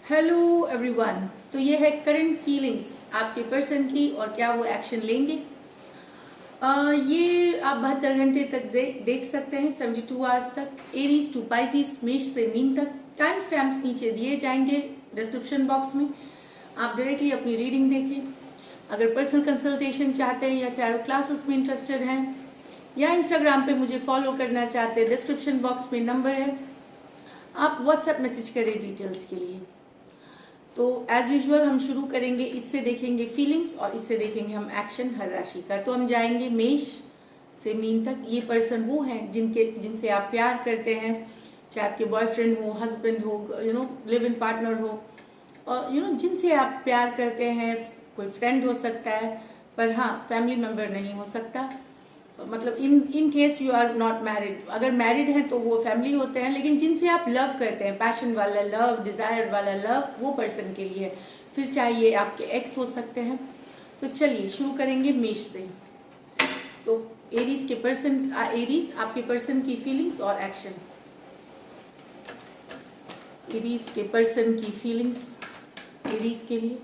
Hello everyone. तो ये है करंट फीलिंग्स आपके पर्सन की और क्या वो एक्शन लेंगे। ये आप 72 घंटे तक देख सकते हैं, 72 आवर्स तक। एरीज टू पाइसिस, मेष से मीन तक। टाइम स्टैम्प्स नीचे दिए जाएंगे डिस्क्रिप्शन बॉक्स में, आप डायरेक्टली अपनी रीडिंग देखें। अगर पर्सनल कंसल्टेशन चाहते हैं या टैरो क्लासेस में इंटरेस्टेड हैं या इंस्टाग्राम पे मुझे फॉलो करना चाहते हैं, डिस्क्रिप्शन बॉक्स में नंबर है, आप व्हाट्सएप मैसेज करें डिटेल्स के लिए। तो एज यूजुअल हम शुरू करेंगे, इससे देखेंगे फीलिंग्स और इससे देखेंगे हम एक्शन हर राशि का। तो हम जाएंगे मेष से मीन तक। ये पर्सन वो हैं जिनसे आप प्यार करते हैं, चाहे आपके बॉयफ्रेंड हो, हस्बैंड हो, लिव इन पार्टनर हो, और जिनसे आप प्यार करते हैं। कोई फ्रेंड हो सकता है, पर हाँ फैमिली मेम्बर नहीं हो सकता। मतलब in case you are not married. अगर मैरिड हैं तो वो फैमिली होते हैं, लेकिन जिनसे आप लव करते हैं, पैशन वाला लव, डिजायर वाला लव, वो पर्सन के लिए है। फिर चाहे ये आपके एक्स हो सकते हैं। तो चलिए शुरू करेंगे मेष से। तो एरीज आपके पर्सन की फीलिंग्स और एक्शन। एरीज के पर्सन की फीलिंग्स एरीज के लिए।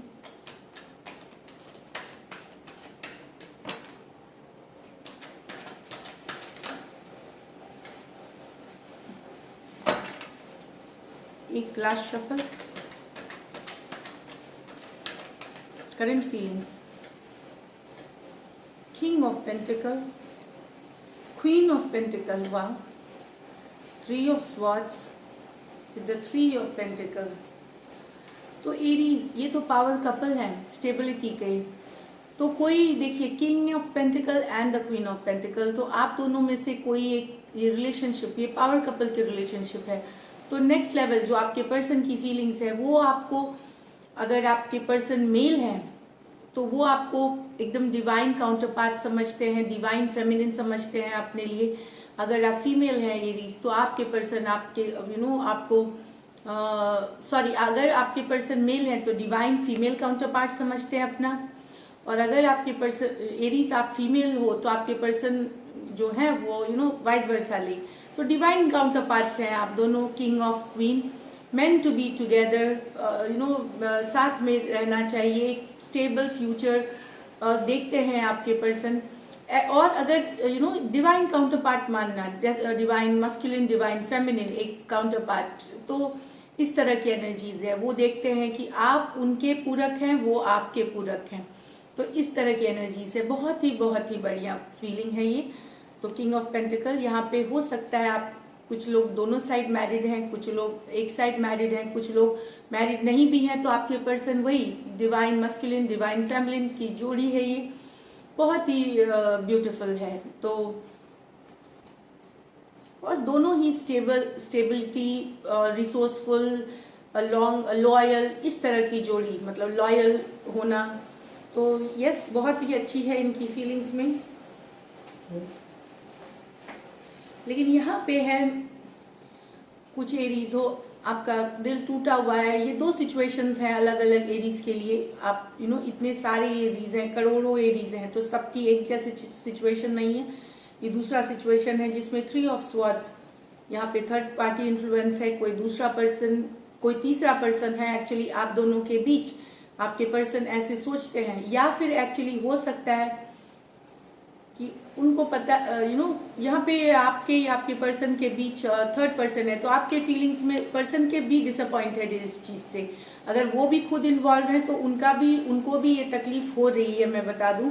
एक last shuffle. Current feelings. King of pentacle, queen of pentacle, वाह। 3 of swords with the 3 of pentacle. तो एरीज ये तो पावर कपल है, स्टेबिलिटी के। तो कोई देखिए, king of pentacle and the queen of pentacle, तो आप दोनों में से कोई एक ये रिलेशनशिप, ये पावर कपल की रिलेशनशिप है। तो नेक्स्ट लेवल जो आपके पर्सन की फीलिंग्स है वो आपको, अगर आपके पर्सन मेल है तो वो आपको एकदम डिवाइन काउंटर पार्ट समझते हैं, डिवाइन फेमिनिन समझते हैं अपने लिए। अगर आप फीमेल हैं एरीज, तो आपके पर्सन आपके आपको अगर आपके पर्सन मेल है तो डिवाइन फीमेल काउंटर पार्ट समझते हैं अपना। और अगर आपके पर्सन एरीज आप फीमेल हो तो आपके पर्सन जो है वो वाइस वर्सा ले। तो डिवाइन काउंटर पार्ट्स हैं आप दोनों, king of queen. Meant to be together, साथ में रहना चाहिए, स्टेबल फ्यूचर देखते हैं आपके पर्सन। और अगर डिवाइन काउंटर पार्ट मानना, डिवाइन मस्कुलिन, डिवाइन फेमिनिन एक काउंटर पार्ट, तो इस तरह की एनर्जीज है। वो देखते हैं कि आप उनके पूरक हैं, वो आपके पूरक हैं। तो इस तरह की एनर्जीज है। बहुत ही बढ़िया फीलिंग है ये। तो किंग ऑफ पेंटिकल यहाँ पे हो सकता है आप, कुछ लोग दोनों साइड मैरिड हैं, कुछ लोग एक साइड मैरिड हैं, कुछ लोग मैरिड नहीं भी हैं। तो आपके पर्सन वही डिवाइन मस्कुलिन, डिवाइन फेमिनिन की जोड़ी है। ये बहुत ही ब्यूटीफुल है। तो और दोनों ही स्टेबिलिटी, रिसोर्सफुल, लॉयल, इस तरह की जोड़ी, मतलब लॉयल होना। तो यस, बहुत ही अच्छी है इनकी फीलिंग्स में। लेकिन यहाँ पे है कुछ एरीज हो, आपका दिल टूटा हुआ है। ये 2 सिचुएशंस हैं अलग अलग एरीज के लिए। आप इतने सारे एरीज हैं, करोड़ों एरीज हैं, तो सबकी एक जैसी सिचुएशन नहीं है। ये दूसरा सिचुएशन है जिसमें 3 ऑफ स्वॉर्ड्स, यहाँ पे थर्ड पार्टी इन्फ्लुएंस है। कोई दूसरा पर्सन, कोई तीसरा पर्सन है एक्चुअली आप दोनों के बीच। आपके पर्सन ऐसे सोचते हैं, या फिर एक्चुअली हो सकता है कि उनको पता यहाँ पे आपके पर्सन के बीच थर्ड पर्सन है। तो आपके फीलिंग्स में पर्सन के भी डिसअपॉइंटेड है इस चीज़ से। अगर वो भी खुद इन्वॉल्व है तो उनको भी ये तकलीफ हो रही है, मैं बता दूं।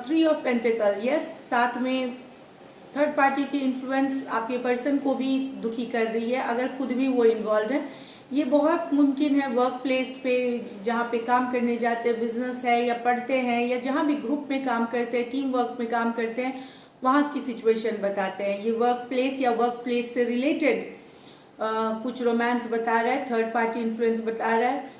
3 ऑफ पेंटिकल, यस, साथ में थर्ड पार्टी की इन्फ्लुएंस आपके पर्सन को भी दुखी कर रही है, अगर खुद भी वो इन्वॉल्व है। ये बहुत मुमकिन है वर्क प्लेस पे, जहाँ पे काम करने जाते हैं, बिजनेस है या पढ़ते हैं, या जहाँ भी ग्रुप में काम करते हैं, टीम वर्क में काम करते हैं, वहाँ की सिचुएशन बताते हैं। ये वर्क प्लेस या वर्क प्लेस से रिलेटेड कुछ रोमांस बता रहा है, थर्ड पार्टी इन्फ्लुएंस बता रहा है,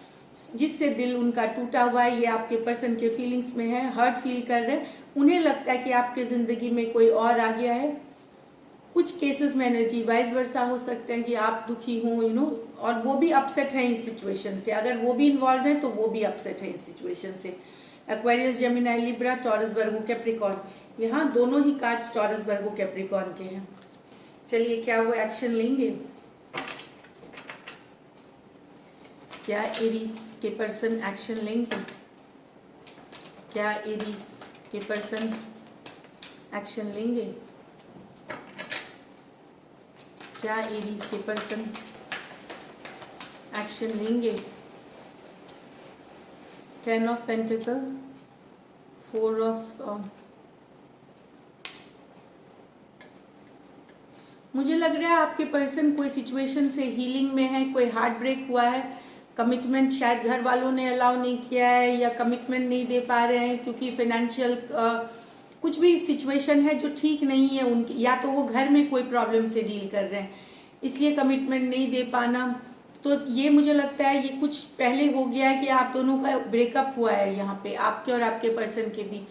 जिससे दिल उनका टूटा हुआ है। ये आपके पर्सन के फीलिंग्स में है, हर्ट फील कर रहे हैं। उन्हें लगता है कि आपके ज़िंदगी में कोई और आ गया है। कुछ केसेस में एनर्जी वाइस वर्सा हो सकते हैं कि आप दुखी हों, और वो भी अपसेट हैं इस सिचुएशन से। अगर वो भी इन्वॉल्व हैं तो वो भी अपसेट है इस सिचुएशन से। एक्वेरियस, जेमिनी, लिब्रा, टॉरस, वर्गो, कैप्रिकॉर्न, यहाँ दोनों ही कार्ड्स टॉरस, वर्गो, कैप्रिकॉर्न के हैं। चलिए क्या वो एक्शन लेंगे। क्या एरीज के पर्सन एक्शन लेंगे? क्या एरीज के पर्सन एक्शन लेंगे? क्या एरीज के पर्सन एक्शन लेंगे? 10 ऑफ पेंटिकल, 4 ऑफ मुझे लग रहा है आपके पर्सन कोई सिचुएशन से हीलिंग में है, कोई हार्ट ब्रेक हुआ है, कमिटमेंट शायद घर वालों ने अलाउ नहीं किया है या कमिटमेंट नहीं दे पा रहे हैं क्योंकि फाइनेंशियल कुछ भी सिचुएशन है जो ठीक नहीं है उनकी, या तो वो घर में कोई प्रॉब्लम से डील कर रहे हैं इसलिए कमिटमेंट नहीं दे पाना। तो ये मुझे लगता है ये कुछ पहले हो गया है कि आप दोनों का ब्रेकअप हुआ है यहाँ पे आपके और आपके पर्सन के बीच,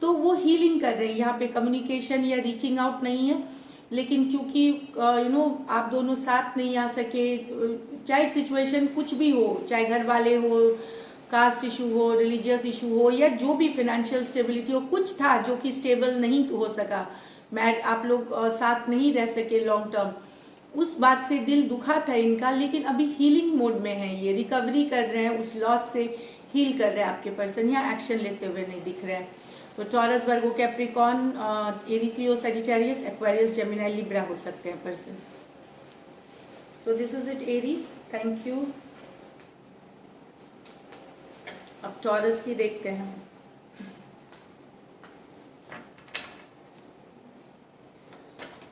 तो वो हीलिंग कर रहे हैं यहाँ पे, कम्युनिकेशन या रीचिंग आउट नहीं है। लेकिन क्योंकि आप दोनों साथ नहीं आ सके, चाहे सिचुएशन कुछ भी हो, चाहे घर वाले हो, कास्ट इशू हो, रिलीजियस इशू हो, या जो भी फाइनेंशियल स्टेबिलिटी हो, कुछ था जो कि स्टेबल नहीं हो सका, मैं आप लोग साथ नहीं रह सके लॉन्ग टर्म, उस बात से दिल दुखा था इनका। लेकिन अभी हीलिंग मोड में है, ये रिकवरी कर रहे हैं, उस लॉस से हील कर रहे हैं आपके पर्सन, यहाँ एक्शन लेते हुए नहीं दिख रहे हैं। तो टॉरस, वर्गो, Capricorn, Aries, Leo, Sagittarius, Aquarius, Gemini, Libra हो सकते हैं person. So this is it Aries, thank you. अब टॉरस की देखते हैं।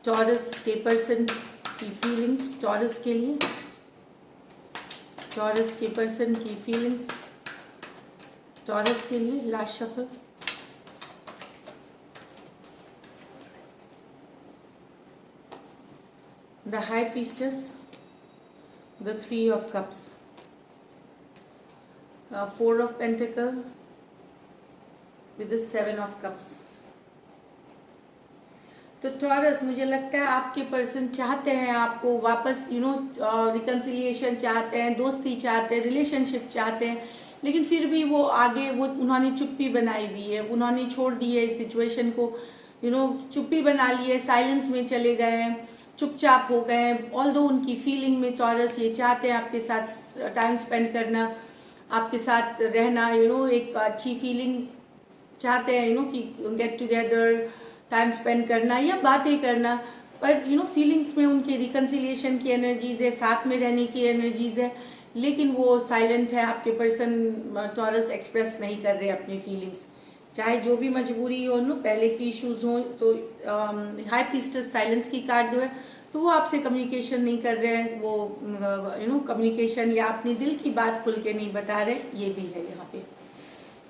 टॉरस के पर्सन की फीलिंग्स, टॉरस के लिए, टॉरस के पर्सन की फीलिंग्स टॉरस के लिए, last shuffle. The High Priestess, the 3 of Cups, 4 of Pentacle with the 7 of Cups. तो टॉरस, मुझे लगता है आपके पर्सन चाहते हैं आपको वापस, रिकन्सिलिएशन चाहते हैं, दोस्ती चाहते हैं, रिलेशनशिप चाहते हैं, लेकिन फिर भी वो आगे उन्होंने चुप्पी बनाई हुई है, उन्होंने छोड़ दी है इस सिचुएशन को, चुप्पी बना ली है, साइलेंस में चले गए हैं, चुपचाप हो गए हैं। ऑल्दो उनकी फीलिंग में टॉरस ये चाहते हैं आपके साथ टाइम स्पेंड करना, आपके साथ रहना, एक अच्छी फीलिंग चाहते हैं, कि गेट टुगेदर, टाइम स्पेंड करना या बातें करना, पर फीलिंग्स में उनके रिकन्सिलिएशन की एनर्जीज है, साथ में रहने की एनर्जीज है, लेकिन वो साइलेंट है। आपके पर्सन टॉरस एक्सप्रेस नहीं कर रहे अपनी फीलिंग्स, चाहे जो भी मजबूरी हो, पहले की इश्यूज हो। तो हाई प्रीस्टेस साइलेंस की कार्ड जो है, तो वो आपसे कम्युनिकेशन नहीं कर रहे हैं, वो कम्युनिकेशन या अपनी दिल की बात खुल के नहीं बता रहे, ये भी है यहाँ पे।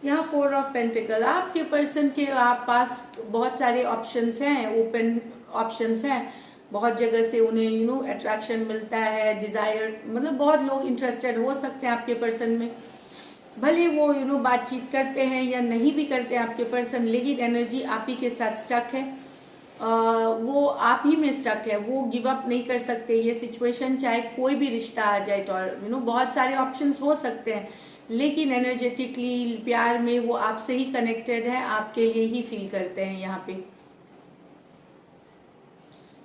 यहाँ 4 ऑफ पेंटिकल, आपके पर्सन के आप पास बहुत सारे ऑप्शंस हैं, ओपन ऑप्शंस हैं, बहुत जगह से उन्हें अट्रैक्शन मिलता है, डिज़ायर, मतलब बहुत लोग इंटरेस्टेड हो सकते हैं आपके पर्सन में, भले वो बातचीत करते हैं या नहीं भी करते हैं आपके पर्सन, लेकिन एनर्जी आप ही के साथ स्टक है, वो आप ही में स्टक है, वो गिव अप नहीं कर सकते ये सिचुएशन, चाहे कोई भी रिश्ता आ जाए। तो बहुत सारे ऑप्शंस हो सकते हैं, लेकिन एनर्जेटिकली प्यार में वो आपसे ही कनेक्टेड है, आपके लिए ही फील करते हैं यहाँ पे।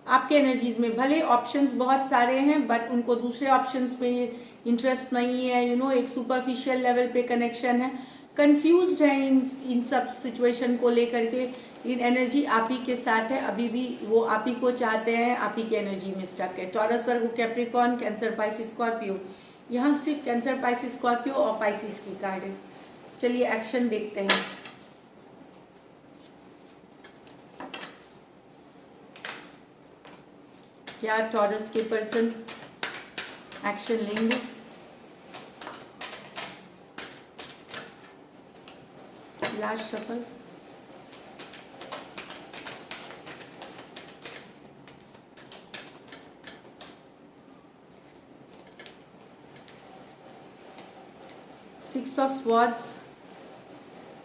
आपके एनर्जीज में भले ऑप्शंस बहुत सारे हैं, बट उनको दूसरे ऑप्शंस पे इंटरेस्ट नहीं है, एक सुपरफिशियल लेवल पे कनेक्शन है, कंफ्यूज्ड है इन सब सिचुएशन को लेकर के, इन एनर्जी आप ही के साथ है, अभी भी वो आप ही को चाहते हैं, आप ही की एनर्जी में स्टक है। टॉरस, वर्गो, कैप्रिकॉर्न, कैंसर, पाइसिस, स्कॉर्पियो, यहाँ सिर्फ कैंसर, पाइसिस, स्कॉर्पियो और पाइसिस की कार्ड है। चलिए एक्शन देखते हैं। क्या टॉरस के पर्सन एक्शन लेंगे? Last shuffle. Six of swords,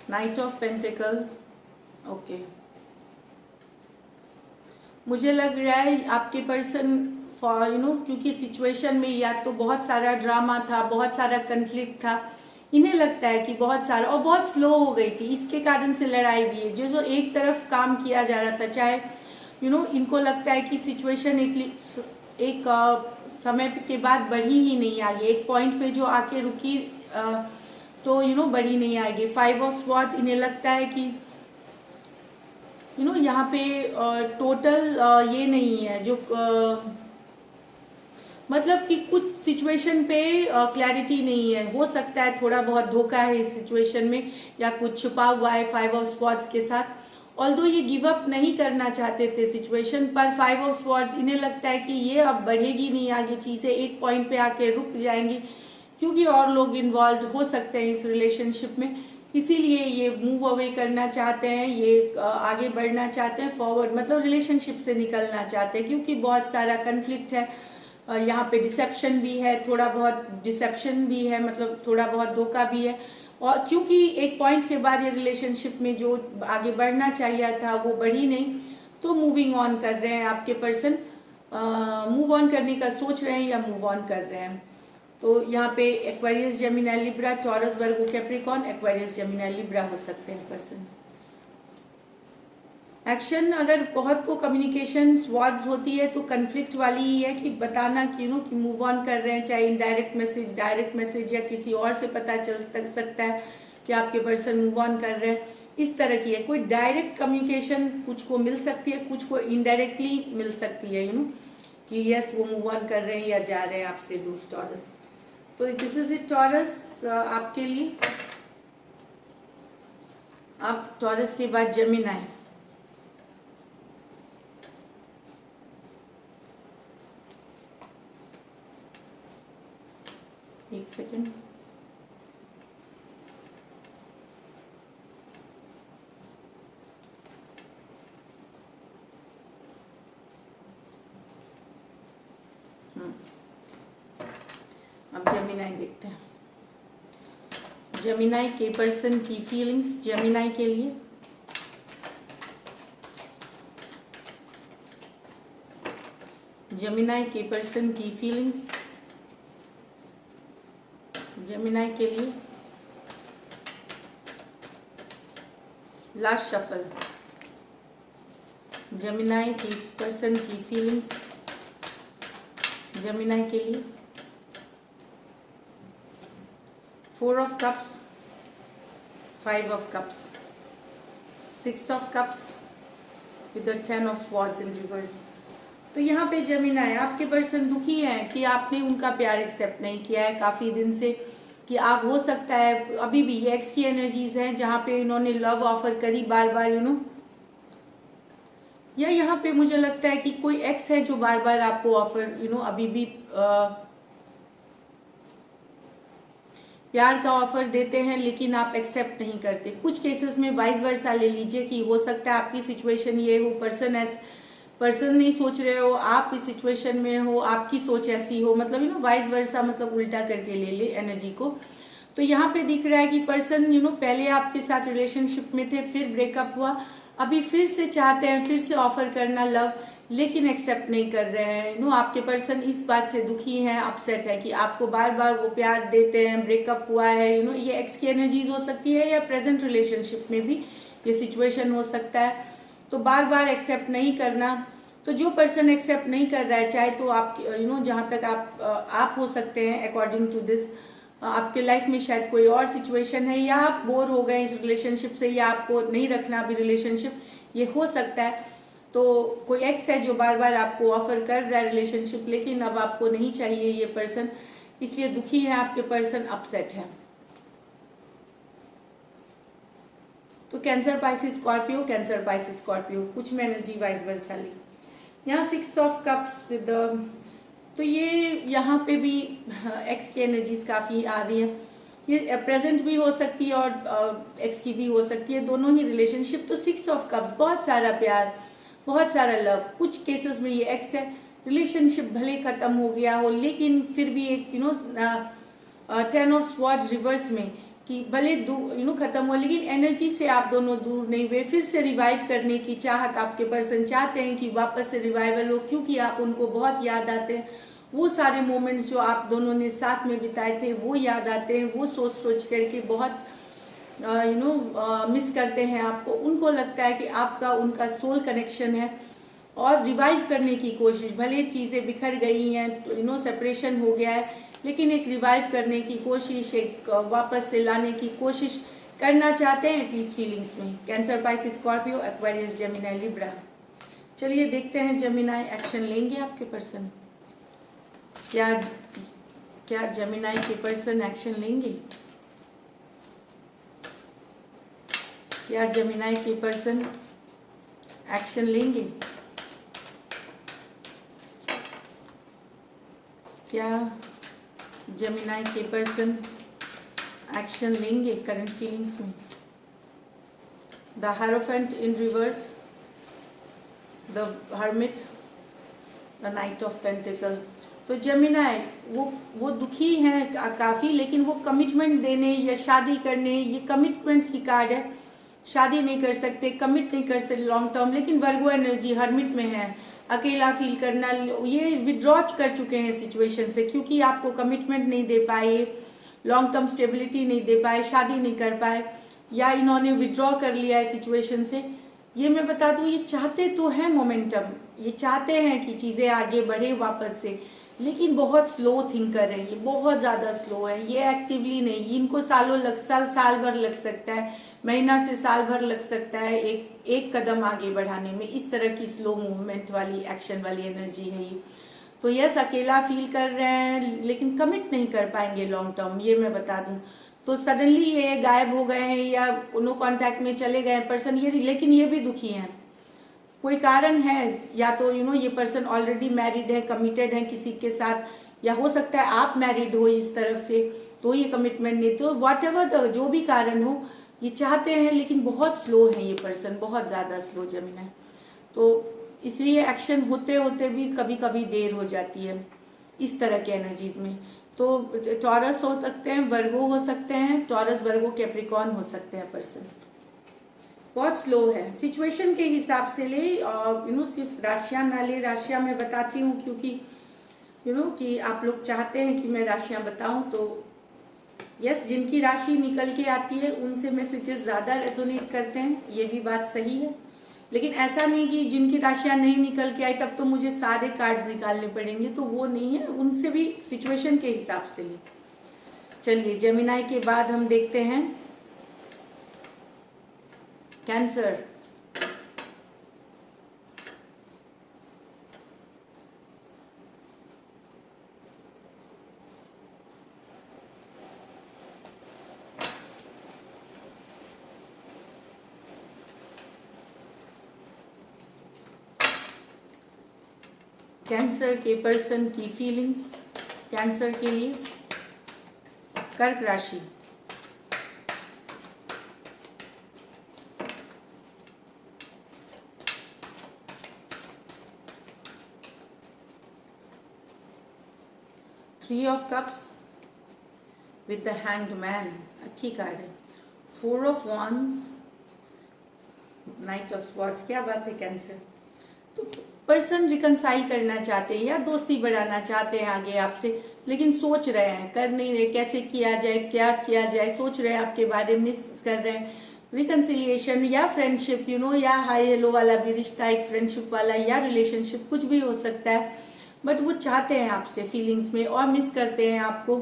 night of pentacle, okay. मुझे लग रहा है आपके पर्सन क्योंकि सिचुएशन में या तो बहुत सारा ड्रामा था, बहुत सारा कन्फ्लिक्ट था, इन्हें लगता है कि बहुत सारा और बहुत स्लो हो गई थी, इसके कारण से लड़ाई भी है, जो एक तरफ काम किया जा रहा था, चाहे इनको लगता है कि सिचुएशन एक समय के बाद बढ़ी ही नहीं आगे, एक पॉइंट पे जो आके रुकी तो बढ़ी नहीं आएगी। 5 ऑफ स्वॉर्ड्स, इन्हें लगता है कि यहाँ पे टोटल ये नहीं है जो मतलब कि कुछ सिचुएशन पे क्लैरिटी नहीं है, हो सकता है थोड़ा बहुत धोखा है इस सिचुएशन में या कुछ छुपा हुआ है 5 ऑफ स्वॉर्ड्स के साथ। ऑल्दो ये गिव अप नहीं करना चाहते थे सिचुएशन पर, 5 ऑफ स्वॉर्ड्स इन्हें लगता है कि ये अब बढ़ेगी नहीं आगे, चीज़ें एक पॉइंट पे आके रुक जाएंगी क्योंकि और लोग इन्वॉल्व हो सकते हैं इस रिलेशनशिप में, इसीलिए ये मूव अवे करना चाहते हैं, ये आगे बढ़ना चाहते हैं फॉरवर्ड, मतलब रिलेशनशिप से निकलना चाहते हैं क्योंकि बहुत सारा कन्फ्लिक्ट है। यहाँ पे डिसेप्शन भी है, थोड़ा बहुत डिसेप्शन भी है, मतलब थोड़ा बहुत धोखा भी है। और क्योंकि एक पॉइंट के बाद ये रिलेशनशिप में जो आगे बढ़ना चाहिए था वो बढ़ी नहीं, तो मूविंग ऑन कर रहे हैं आपके पर्सन, मूव ऑन करने का सोच रहे हैं या मूव ऑन कर रहे हैं। तो यहाँ पे एक्वेरियस, जेमिनी, लिब्रा, टॉरस, वर्गो, कैप्रिकॉर्न, एक्वेरियस, जेमिनी, लिब्रा हो सकते हैं पर्सन। एक्शन, अगर बहुत को कम्युनिकेशन स्वॉर्ड्स होती है तो कन्फ्लिक्ट वाली ही है कि बताना कि कि मूव ऑन कर रहे हैं, चाहे इनडायरेक्ट मैसेज, डायरेक्ट मैसेज या किसी और से पता चल सकता है कि आपके पर्सन मूव ऑन कर रहे हैं, इस तरह की है। कोई डायरेक्ट कम्युनिकेशन कुछ को मिल सकती है, कुछ को इनडायरेक्टली मिल सकती है कि यस वो मूव ऑन कर रहे हैं या जा रहे हैं आपसे दूर, टॉरस। तो दिस इज इट टॉरस आपके लिए। आप टॉरस के बाद जेमिनी। एक सेकेंड, अब जेमिनी देखते हैं। जेमिनी के पर्सन की फीलिंग्स जेमिनी के लिए। जेमिनी के पर्सन की फीलिंग्स जेमिनी के लिए। लास्ट शफल, जेमिनी की पर्सन की फीलिंग्स जेमिनी के लिए। 4 of cups, 5 of cups, 6 of cups with the 10 of swords in reverse. तो यहाँ पे जेमिनी, आपके पर्सन दुखी हैं कि आपने उनका प्यार एक्सेप्ट नहीं किया है काफ़ी दिन से, कि आप हो सकता है अभी भी एक्स की एनर्जीज हैं जहाँ पे इन्होंने लव ऑफर करी बार बार या यहाँ पे मुझे लगता है कि कोई एक्स है जो बार बार आपको ऑफर अभी भी प्यार का ऑफर देते हैं लेकिन आप एक्सेप्ट नहीं करते। कुछ केसेस में वाइस वर्सा ले लीजिए कि हो सकता है आपकी सिचुएशन ये हो, पर्सन नहीं सोच रहे हो, आप इस सिचुएशन में हो, आपकी सोच ऐसी हो, मतलब वाइस वर्सा, मतलब उल्टा करके ले ले एनर्जी को। तो यहाँ पे दिख रहा है कि पर्सन पहले आपके साथ रिलेशनशिप में थे, फिर ब्रेकअप हुआ, अभी फिर से चाहते हैं फिर से ऑफर करना लव, लेकिन एक्सेप्ट नहीं कर रहे हैं। आपके पर्सन इस बात से दुखी हैं, अपसेट है कि आपको बार बार वो प्यार देते हैं, ब्रेकअप हुआ है। ये एक्स की एनर्जीज हो सकती है या प्रेजेंट रिलेशनशिप में भी ये सिचुएशन हो सकता है। तो बार बार एक्सेप्ट नहीं करना, तो जो पर्सन एक्सेप्ट नहीं कर रहा है, चाहे तो आप जहाँ तक आप हो सकते हैं अकॉर्डिंग टू दिस, आपके लाइफ में शायद कोई और सिचुएशन है या आप बोर हो गए इस रिलेशनशिप से या आपको नहीं रखना अभी रिलेशनशिप, ये हो सकता है। तो कोई एक्स है जो बार बार आपको ऑफर कर रहा है रिलेशनशिप, लेकिन अब आपको नहीं चाहिए ये पर्सन, इसलिए दुखी है आपके पर्सन, अपसेट है। तो cancer, Pisces, Scorpio, cancer, Pisces, Scorpio, कुछ में एनर्जी वाइस वर्सा ली। यहाँ 6 ऑफ कप्स विद, तो ये यहाँ पे भी एक्स की एनर्जीज काफ़ी आ रही है, ये प्रेजेंट भी हो सकती है और एक्स की भी हो सकती है, दोनों ही रिलेशनशिप। तो 6 ऑफ कप्स, बहुत सारा प्यार, बहुत सारा लव, कुछ केसेस में ये एक्स है, रिलेशनशिप भले ख़त्म हो गया हो लेकिन फिर भी एक 10 ऑफ स्वॉर्ड्स रिवर्स में कि भले ख़त्म हुआ लेकिन एनर्जी से आप दोनों दूर नहीं हुए, फिर से रिवाइव करने की चाहत आपके पर्सन चाहते हैं कि वापस से रिवाइवल हो, क्योंकि आप उनको बहुत याद आते हैं। वो सारे मोमेंट्स जो आप दोनों ने साथ में बिताए थे वो याद आते हैं, वो सोच सोच करके बहुत मिस करते हैं आपको। उनको लगता है कि आपका उनका सोल कनेक्शन है, और रिवाइव करने की कोशिश, भले चीज़ें बिखर गई हैं, सेपरेशन हो गया है, लेकिन एक रिवाइव करने की कोशिश, एक वापस से लाने की कोशिश करना चाहते हैं एटलीस्ट फीलिंग्स में। Cancer, Pisces, Scorpio, Aquarius, Gemini, Libra. चलिए देखते हैं जेमिनी एक्शन लेंगे आपके पर्सन। क्या जेमिनी के पर्सन एक्शन लेंगे? क्या जेमिनी के पर्सन एक्शन लेंगे? क्या जेमिनी के पर्सन एक्शन लेंगे करंट फीलिंग्स में? The hierophant in reverse, the hermit, the night of pentacle. तो जेमिनी वो दुखी हैं काफ़ी, लेकिन वो कमिटमेंट देने या शादी करने, ये कमिटमेंट की कार्ड है। शादी नहीं कर सकते, कमिट नहीं कर सकते लॉन्ग टर्म, लेकिन वर्गो एनर्जी हर्मिट में है, अकेला फील करना, ये विड्रॉ कर चुके हैं सिचुएशन से, क्योंकि आपको कमिटमेंट नहीं दे पाए, लॉन्ग टर्म स्टेबिलिटी नहीं दे पाए, शादी नहीं कर पाए, या इन्होंने विड्रॉ कर लिया है सिचुएशन से। ये मैं बता दूँ, ये चाहते तो हैं मोमेंटम, ये चाहते हैं कि चीज़ें आगे बढ़े वापस से, लेकिन बहुत स्लो थिंकर है, ये बहुत ज़्यादा स्लो है, ये एक्टिवली नहीं। इनको साल भर लग सकता है, महीना से साल भर लग सकता है एक कदम आगे बढ़ाने में। इस तरह की स्लो मूवमेंट वाली, एक्शन वाली एनर्जी है ये। तो यस, अकेला फील कर रहे हैं, लेकिन कमिट नहीं कर पाएंगे लॉन्ग टर्म, ये मैं बता दूं। तो सडनली ये गायब हो गए हैं या नो कांटेक्ट में चले गए पर्सन, ये लेकिन ये भी दुखी हैं। कोई कारण है, या तो ये पर्सन ऑलरेडी मैरिड है, कमिटेड है किसी के साथ, या हो सकता है आप मैरिड हो इस तरफ से, तो ये कमिटमेंट नहीं। तो वॉट एवर जो भी कारण हो, ये चाहते हैं लेकिन बहुत स्लो है ये पर्सन, बहुत ज़्यादा स्लो जेमिनी। तो इसलिए एक्शन होते होते भी कभी कभी देर हो जाती है इस तरह के एनर्जीज में। तो टॉरस हो सकते हैं, वर्गो हो सकते हैं, टॉरस, वर्गो, कैप्रिकॉर्न हो सकते हैं पर्सन। बहुत स्लो है, सिचुएशन के हिसाब से ले, और सिर्फ राशियाँ ना ले। राशियाँ मैं बताती हूँ क्योंकि कि आप लोग चाहते हैं कि मैं राशियाँ बताऊँ। तो यस, जिनकी राशि निकल के आती है उनसे मैसेजेस ज़्यादा रेजोनेट करते हैं, ये भी बात सही है। लेकिन ऐसा नहीं कि जिनकी राशियाँ नहीं निकल के आई तब तो मुझे सारे कार्ड्स निकालने पड़ेंगे, तो वो नहीं है, उनसे भी सिचुएशन के हिसाब से ले। चलिए जेमिनी के बाद हम देखते हैं कैंसर। कैंसर के पर्सन की फीलिंग्स कैंसर के लिए, कर्क राशि। Three of cups with the hanged man, अच्छी कार्ड है। Four of wands, night of swords, क्या बात है कैंसर। तो पर्सन रिकनसाइल करना चाहते हैं या दोस्ती बढ़ाना चाहते हैं आगे आपसे, लेकिन सोच रहे हैं, कर नहीं रहे, कैसे किया जाए, क्या किया जाए, सोच रहे हैं आपके बारे में, मिस कर रहे हैं। रिकनसिलिएशन या फ्रेंडशिप, या हाई हेलो वाला भी रिश्ता, एक फ्रेंडशिप वाला या रिलेशनशिप, कुछ भी हो सकता है, बट वो चाहते हैं आपसे फीलिंग्स में और मिस करते हैं आपको।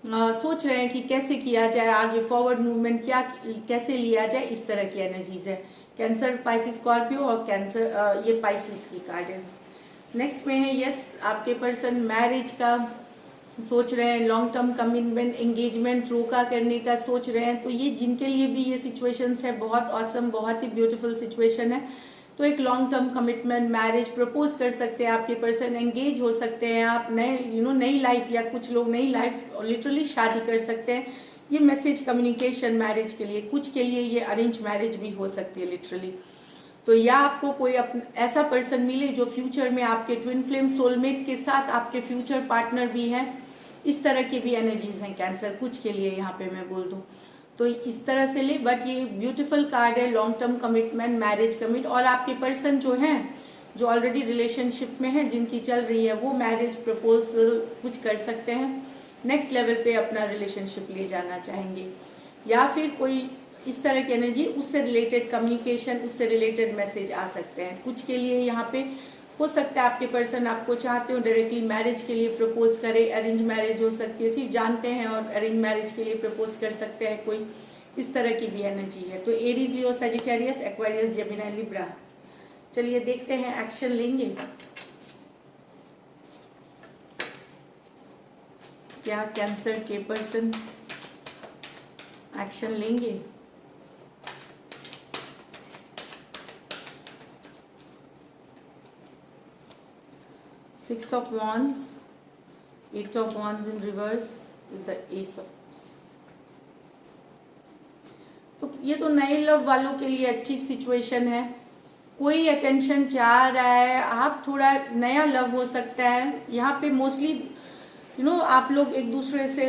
सोच रहे हैं कि कैसे किया जाए आगे, फॉरवर्ड मूवमेंट क्या कैसे लिया जाए, इस तरह की एनर्जीज है। कैंसर, पाइसिस, स्कॉर्पियो, और कैंसर ये पाइसिस की कार्ड है। नेक्स्ट में है यस, आपके पर्सन मैरिज का सोच रहे हैं, लॉन्ग टर्म कमिटमेंट, एंगेजमेंट रोका करने का सोच रहे हैं। तो ये जिनके लिए भी ये सिचुएशंस है, बहुत ऑसम, बहुत ही ब्यूटीफुल सिचुएशन है। तो एक long term commitment, marriage propose कर सकते हैं आपके पर्सन, एंगेज हो सकते हैं आप, नए नई लाइफ, या कुछ लोग नई लाइफ लिटरली शादी कर सकते हैं। ये मैसेज कम्युनिकेशन मैरिज के लिए, कुछ के लिए ये अरेंज मैरिज भी हो सकती है लिटरली। तो या आपको कोई ऐसा पर्सन मिले जो फ्यूचर में आपके ट्विन फ्लेम सोलमेट के साथ आपके फ्यूचर पार्टनर भी हैं, इस तरह की भी एनर्जीज हैं कैंसर, कुछ के लिए यहाँ पे मैं बोल दूँ तो इस तरह से ले। बट ये ब्यूटीफुल कार्ड है, long term commitment, marriage commit, और आपके पर्सन जो हैं, जो ऑलरेडी रिलेशनशिप में है, जिनकी चल रही है, वो मैरिज प्रपोजल कुछ कर सकते हैं, नेक्स्ट लेवल पे अपना रिलेशनशिप ले जाना चाहेंगे। या फिर कोई इस तरह की एनर्जी, उससे रिलेटेड कम्युनिकेशन, उससे रिलेटेड मैसेज आ सकते हैं। कुछ के लिए यहाँ पे हो सकता है आपके पर्सन आपको चाहते हो डायरेक्टली मैरिज के लिए प्रपोज करे, अरेंज मैरिज हो सकती है, सिर्फ जानते हैं और अरेंज मैरिज के लिए प्रपोज कर सकते हैं कोई, इस तरह की भी एनर्जी है। तो Aries, Leo, Sagittarius, Aquarius, Gemini, Libra. चलिए देखते हैं एक्शन लेंगे क्या कैंसर के पर्सन एक्शन लेंगे। Six of Wands, Eight of Wands in reverse with the Ace of Cups। तो ये तो नए लव वालों के लिए अच्छी सिचुएशन है। कोई अटेंशन चाह रहा है, आप थोड़ा नया लव हो सकता है यहाँ पे। मोस्टली आप लोग एक दूसरे से,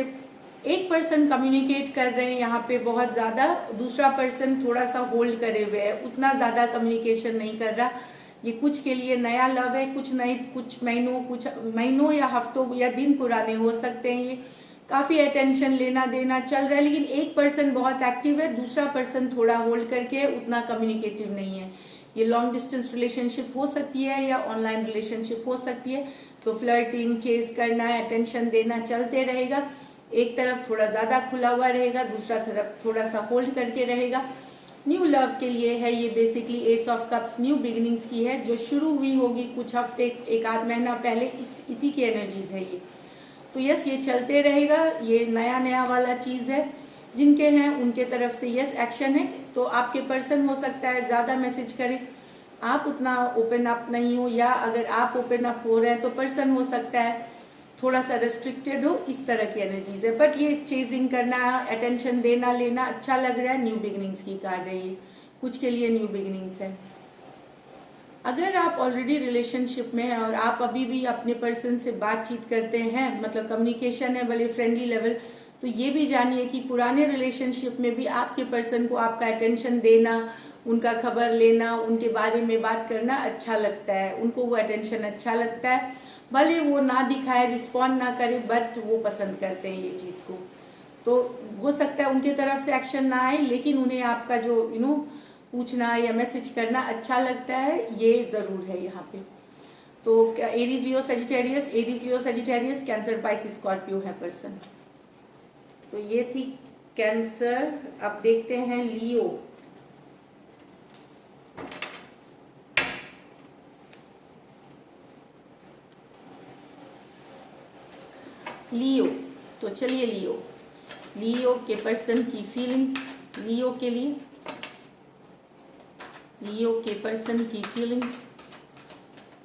एक पर्सन कम्युनिकेट कर रहे हैं यहाँ पे बहुत ज़्यादा, दूसरा पर्सन थोड़ा सा होल्ड करे हुए है, उतना ज़्यादा कम्युनिकेशन नहीं कर रहा। ये कुछ के लिए नया लव है, कुछ महीनों या हफ्तों या दिन पुराने हो सकते हैं। ये काफ़ी अटेंशन लेना देना चल रहा है, लेकिन एक पर्सन बहुत एक्टिव है, दूसरा पर्सन थोड़ा होल्ड करके उतना कम्युनिकेटिव नहीं है। ये लॉन्ग डिस्टेंस रिलेशनशिप हो सकती है या ऑनलाइन रिलेशनशिप हो सकती है। तो फ्लर्टिंग, चेज करना, अटेंशन देना चलते रहेगा। एक तरफ थोड़ा ज़्यादा खुला हुआ रहेगा, दूसरा तरफ थोड़ा सा होल्ड करके रहेगा। न्यू लव के लिए है ये basically S of cups, new beginnings की है जो शुरू हुई होगी कुछ हफ्ते, एक आध महीना पहले, इसी की एनर्जीज है ये। तो यस, ये चलते रहेगा, ये नया नया वाला चीज़ है। जिनके हैं उनके तरफ से यस एक्शन है। तो आपके पर्सन हो सकता है ज़्यादा मैसेज करें, आप उतना ओपन अप नहीं हो, या अगर आप ओपन अप हो रहे हैं तो पर्सन हो सकता है थोड़ा सा रेस्ट्रिक्टेड हो, इस तरह की एनर्जीज है। बट ये चेजिंग करना, अटेंशन देना लेना अच्छा लग रहा है। न्यू बिगिनिंग्स की कार्ड है ये, कुछ के लिए न्यू बिगिनिंग्स है। अगर आप ऑलरेडी रिलेशनशिप में हैं और आप अभी भी अपने पर्सन से बातचीत करते हैं, मतलब कम्युनिकेशन है भले फ्रेंडली लेवल, तो ये भी जानिए कि पुराने रिलेशनशिप में भी आपके पर्सन को आपका अटेंशन देना, उनका खबर लेना, उनके बारे में बात करना अच्छा लगता है, उनको वो अटेंशन अच्छा लगता है। भले वो ना दिखाए, रिस्पॉन्ड ना करे, बट वो पसंद करते हैं ये चीज़ को। तो हो सकता है उनके तरफ से एक्शन ना आए, लेकिन उन्हें आपका जो पूछना या मैसेज करना अच्छा लगता है, ये ज़रूर है यहाँ पे। तो Aries, Leo, Sagittarius, Aries, Leo, Sagittarius, cancer, Pisces, Scorpio है पर्सन। तो ये थी कैंसर। अब देखते हैं लियो। लियो, तो चलिए लियो के पर्सन की फीलिंग्स, लियो के लिए, लियो के पर्सन की फीलिंग्स,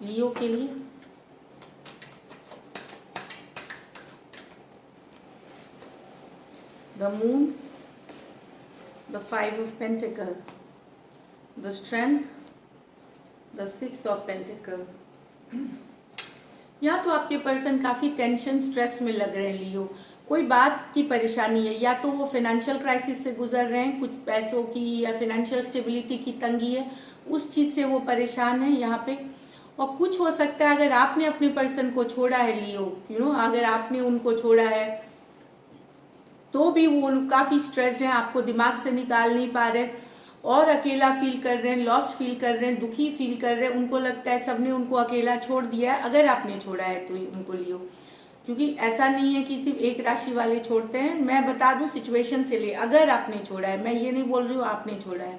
लियो के लिए। The moon, the 5 of pentacle, the strength, the 6 of pentacle. या तो आपके पर्सन काफ़ी टेंशन, स्ट्रेस में लग रहे हैं लियो, कोई बात की परेशानी है, या तो वो फाइनेंशियल क्राइसिस से गुजर रहे हैं, कुछ पैसों की या फाइनेंशियल स्टेबिलिटी की तंगी है, उस चीज़ से वो परेशान है यहाँ पे। और कुछ हो सकता है अगर आपने अपने पर्सन को छोड़ा है लियो, अगर आपने उनको छोड़ा है तो भी वो काफ़ी स्ट्रेस्ड हैं, आपको दिमाग से निकाल नहीं पा रहे और अकेला फील कर रहे हैं, लॉस्ट फील कर रहे हैं, दुखी फील कर रहे हैं। उनको लगता है सबने उनको अकेला छोड़ दिया है, अगर आपने छोड़ा है तो उनको लियो, क्योंकि ऐसा नहीं है कि सिर्फ एक राशि वाले छोड़ते हैं। मैं बता दूं सिचुएशन से ले, अगर आपने छोड़ा है, मैं ये नहीं बोल रही हूँ आपने छोड़ा है,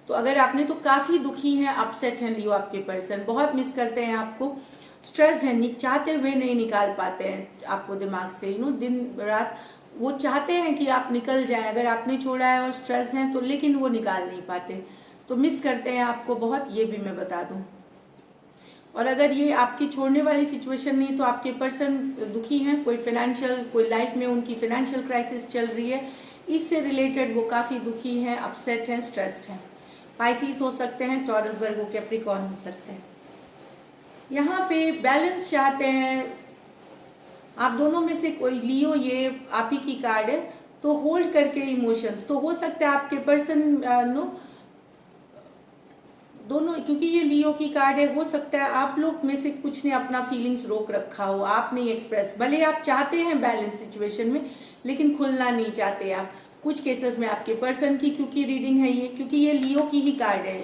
तो अगर आपने, तो काफ़ी दुखी हैं, अपसेट हैं लियो आपके पर्सन, बहुत मिस करते हैं आपको, स्ट्रेस है, चाहते हुए नहीं निकाल पाते हैं आपको दिमाग से, दिन रात वो चाहते हैं कि आप निकल जाए, अगर आपने छोड़ा है और स्ट्रेस हैं तो, लेकिन वो निकाल नहीं पाते, तो मिस करते हैं आपको बहुत, ये भी मैं बता दूं। और अगर ये आपकी छोड़ने वाली सिचुएशन नहीं तो आपके पर्सन दुखी हैं, कोई फाइनेंशियल, कोई लाइफ में उनकी फाइनेंशियल क्राइसिस चल रही है, इससे रिलेटेड वो काफ़ी दुखी हैं, अपसेट हैं, स्ट्रेस्ड हैं। पाइसिस हो सकते हैं, टॉरस, वर्गो, कैप्रिकॉर्न हो सकते हैं। यहाँ पे बैलेंस चाहते हैं आप दोनों में से कोई, लियो ये आप ही की कार्ड है, तो होल्ड करके इमोशंस, तो हो सकता है आपके पर्सन दोनों, क्योंकि ये लियो की कार्ड है, हो सकता है आप लोग में से कुछ ने अपना फीलिंग्स रोक रखा हो, आप नहीं एक्सप्रेस, भले आप चाहते हैं बैलेंस सिचुएशन में, लेकिन खुलना नहीं चाहते आप, कुछ केसेस में आपके पर्सन की क्योंकि रीडिंग है ये, क्योंकि ये लियो की ही कार्ड है।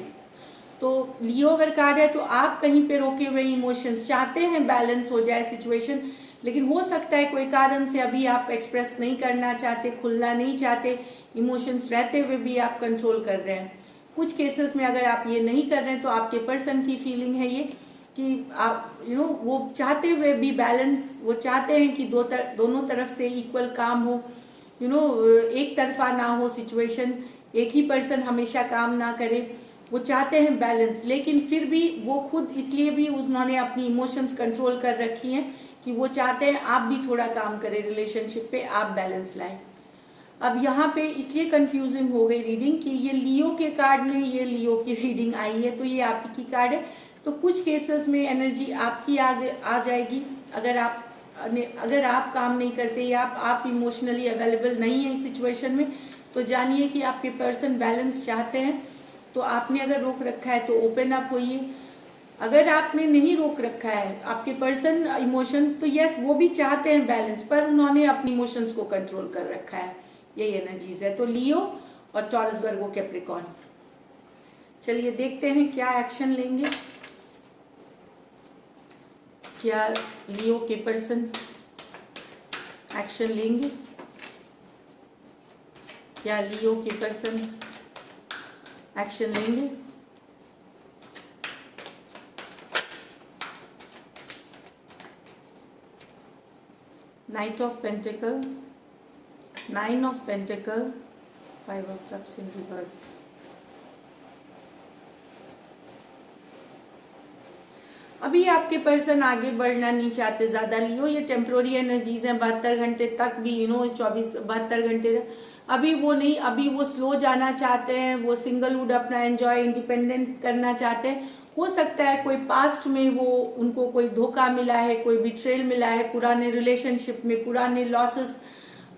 तो लियो अगर कार्ड है तो आप कहीं पे रोके हुए इमोशंस चाहते हैं बैलेंस हो जाए सिचुएशन, लेकिन हो सकता है कोई कारण से अभी आप एक्सप्रेस नहीं करना चाहते, खुलना नहीं चाहते, इमोशंस रहते हुए भी आप कंट्रोल कर रहे हैं। कुछ केसेस में अगर आप ये नहीं कर रहे हैं तो आपके पर्सन की फीलिंग है ये कि आप वो चाहते हुए भी बैलेंस, वो चाहते हैं कि दोनों तरफ से इक्वल काम हो, एक तरफा ना हो सिचुएशन, एक ही पर्सन हमेशा काम ना करे, वो चाहते हैं बैलेंस। लेकिन फिर भी वो खुद इसलिए भी उन्होंने अपनी इमोशंस कंट्रोल कर रखी हैं कि वो चाहते हैं आप भी थोड़ा काम करें रिलेशनशिप पे, आप बैलेंस लाएं। अब यहाँ पे इसलिए कंफ्यूजिंग हो गई रीडिंग कि ये लियो के कार्ड में ये लियो की रीडिंग आई है, तो ये आपकी कार्ड है। तो कुछ केसेस में एनर्जी आपकी आ जाएगी अगर आप काम नहीं करते या आप इमोशनली अवेलेबल नहीं है इस सिचुएशन में, तो जानिए कि आपके पर्सन बैलेंस चाहते हैं। तो आपने अगर रोक रखा है तो ओपन अप होइए। अगर आपने नहीं रोक रखा है आपके पर्सन इमोशन, तो यस वो भी चाहते हैं बैलेंस, पर उन्होंने अपनी इमोशंस को कंट्रोल कर रखा है। यही एनर्जीज है। तो लियो और टॉरस वर्गो कैप्रिकॉर्न, चलिए देखते हैं क्या एक्शन लेंगे। क्या लियो के पर्सन एक्शन लेंगे? क्या लियो के पर्सन एक्शन लेंगे? Night of pentacle, 9 of pentacle, 5 of cups in reverse. अभी आपके पर्सन आगे बढ़ना नहीं चाहते ज़्यादा लियो, ये टेम्प्रोरी एनर्जीज हैं, 72 घंटे तक भी 72 घंटे अभी वो नहीं, अभी वो स्लो जाना चाहते हैं, वो सिंगलहुड अपना एंजॉय इंडिपेंडेंट करना चाहते हैं। हो सकता है कोई पास्ट में वो उनको कोई धोखा मिला है, कोई बिट्रेल मिला है, पुराने रिलेशनशिप में पुराने लॉसेस